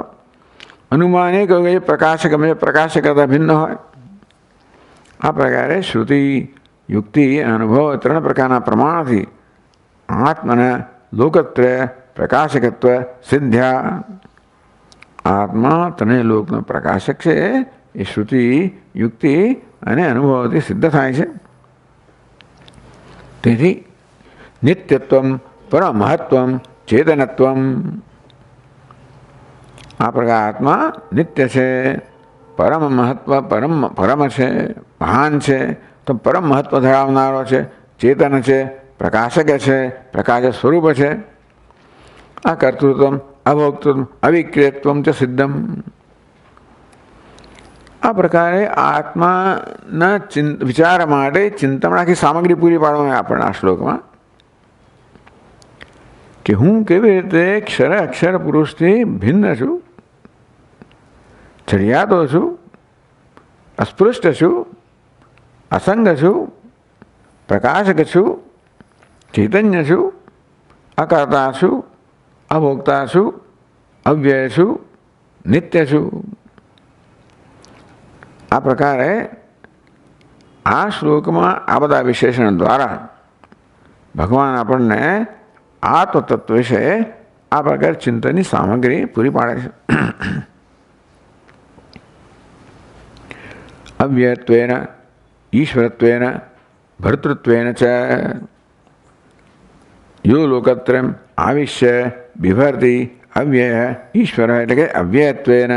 અનુમાન એ કહ્યું કે પ્રકાશક હંમેશા પ્રકાશ કરતા ભિન્ન હોય. આ પ્રકારે શ્રુતિ, યુક્તિ, અનુભવ ત્રણ પ્રકારના પ્રમાણથી આત્માના લોકત્રય પ્રકાશકત્વ સિદ્ધ્યા. આત્મા ત્રણેય લોકનો પ્રકાશક છે એ શ્રુતિ, યુક્તિ અને અનુભવથી સિદ્ધ થાય છે. તેથી નિત્યત્વમ, પરમહત્વમ, ચેતનત્વમ. આ પ્રકાર આત્મા નિત્ય છે, પરમ મહત્વ, પરમ છે, મહાન છે, તો પરમ મહત્વ ધરાવનારો છે, ચેતન છે, પ્રકાશક છે, પ્રકાશ સ્વરૂપ છે. આ કર્તૃત્વમ, અભોક્તૃત્વમ, અવિક્રિયત્વમ ચ સિદ્ધમ. આ પ્રકારે આત્માના વિચાર માટે ચિંતન આખી સામગ્રી પૂરી પાડવામાં આપણને આ શ્લોકમાં, કે હું કેવી રીતે અક્ષર અક્ષર પુરુષથી ભિન્ન છું, ચડિયાતો છું, અસ્પૃષ્ટ છું, અસંગ છું, પ્રકાશક છું, ચૈતન્ય છું, અકર્તા છું, અભોક્તા છું, અવ્યય છું, નિત્ય છું. આ પ્રકારે આ શ્લોકમાં આ બધા વિશેષણ દ્વારા ભગવાન આપણને આત્મતત્વ વિશે આ પ્રકારે ચિંતનની સામગ્રી પૂરી પાડે છે. અવ્યયત્વેન ઈશ્વરત્વેન ભર્તૃત્વેન ચ યો લોકત્રયમ આવિશ્ય બિભર્તિ અવ્યય ઈશ્વર, એટલે કે અવ્યયત્વેન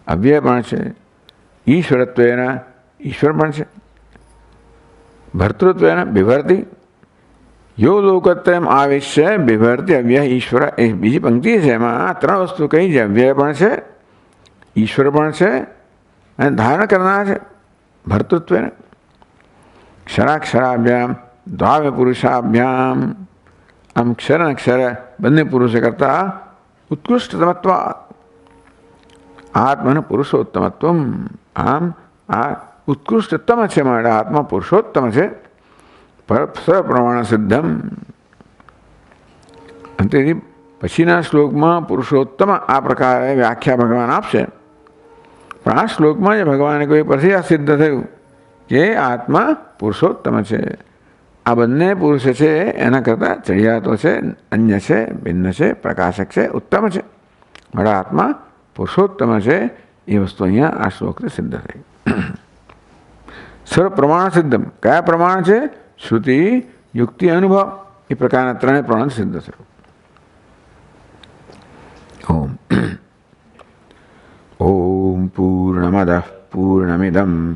અવ્યય પણ છે, ઈશ્વરત્વેન ઈશ્વર પણ છે, ભર્તૃત્વેન બિભર્તિ. યો લોકત્રયમ આવિશ્ય બિભર્તિ અવ્યય ઈશ્વર. એ બીજી પંક્તિ છે, એમાં ત્રણ વસ્તુ કહી છે. અવ્યય પણ છે, ઈશ્વર પણ છે અને ધારણ કરનાર છે. ભર્તૃત્વેન ક્ષરાક્ષરાભ્યામ દ્વાવ્ય પુરુષાભ્યામ. આમ ક્ષર અક્ષર બંને પુરુષો કરતાં ઉત્કૃષ્ટતમત્વાत् આત્મન પુરુષોત્તમત્વમ. આમ આ ઉત્કૃષ્ટતમ છે માટે આત્મા પુરુષોત્તમ છે. સપ્રમાણ સિદ્ધમ. તેથી પછીના શ્લોકમાં પુરુષોત્તમ આ પ્રકારે વ્યાખ્યા ભગવાન આપશે. પણ આ શ્લોકમાં જે ભગવાને કોઈ પરથી આ સિદ્ધ થયું કે આત્મા પુરુષોત્તમ છે. આ બંને પુરુષ છે એના કરતાં ચડિયાતો છે, અન્ય છે, ભિન્ન છે, પ્રકાશક છે, ઉત્તમ છે. મારા આત્મા પુરુષોત્તમ છે એ વસ્તુ અહીંયા આ શ્લોકથી સિદ્ધ થઈ. સર્વ પ્રમાણ સિદ્ધમ. કયા પ્રમાણ છે? શ્રુતિ, યુક્તિ, અનુભવ. એ પ્રકારના ત્રણેય પ્રમાણ સિદ્ધ થયું. ઓમ ઓમ પૂર્ણમદ પૂર્ણમિદમ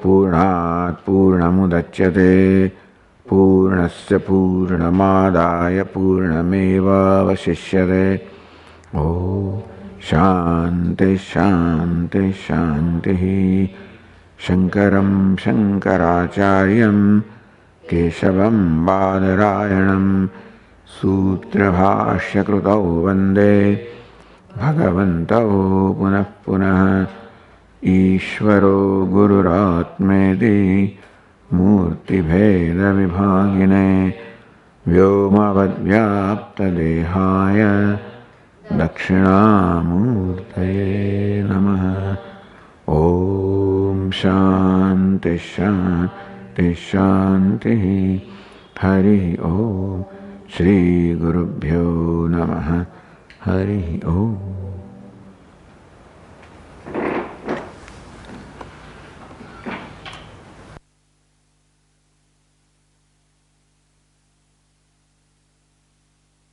પૂર્ણાત પૂર્ણમુદચ્યતે પૂર્ણસ્ય પૂર્ણમાદાય પૂર્ણમેવાવશિષ્યતે. ઓમ શાંતિ શાંતિ શાંતિ. શંકરં શંકરાચાર્યં કેશવં બાદરાયણં સૂત્રભાષ્યકૃતૌ વંદે ભગવन्तौ પુનઃ પુનઃ. ઈશ્વરો ગુરુરાત્મેતિ મૂર્તિભેદવિભાગિને વ્યોમવદ્વ્યાપ્તદેહાય દક્ષિણામૂર્તયે નમઃ. ઓમ શાંતિ શાંતિ શાંતિ. હરિ ઓમ. શ્રી ગુરુભ્યો નમઃ. હરિ ઓમ.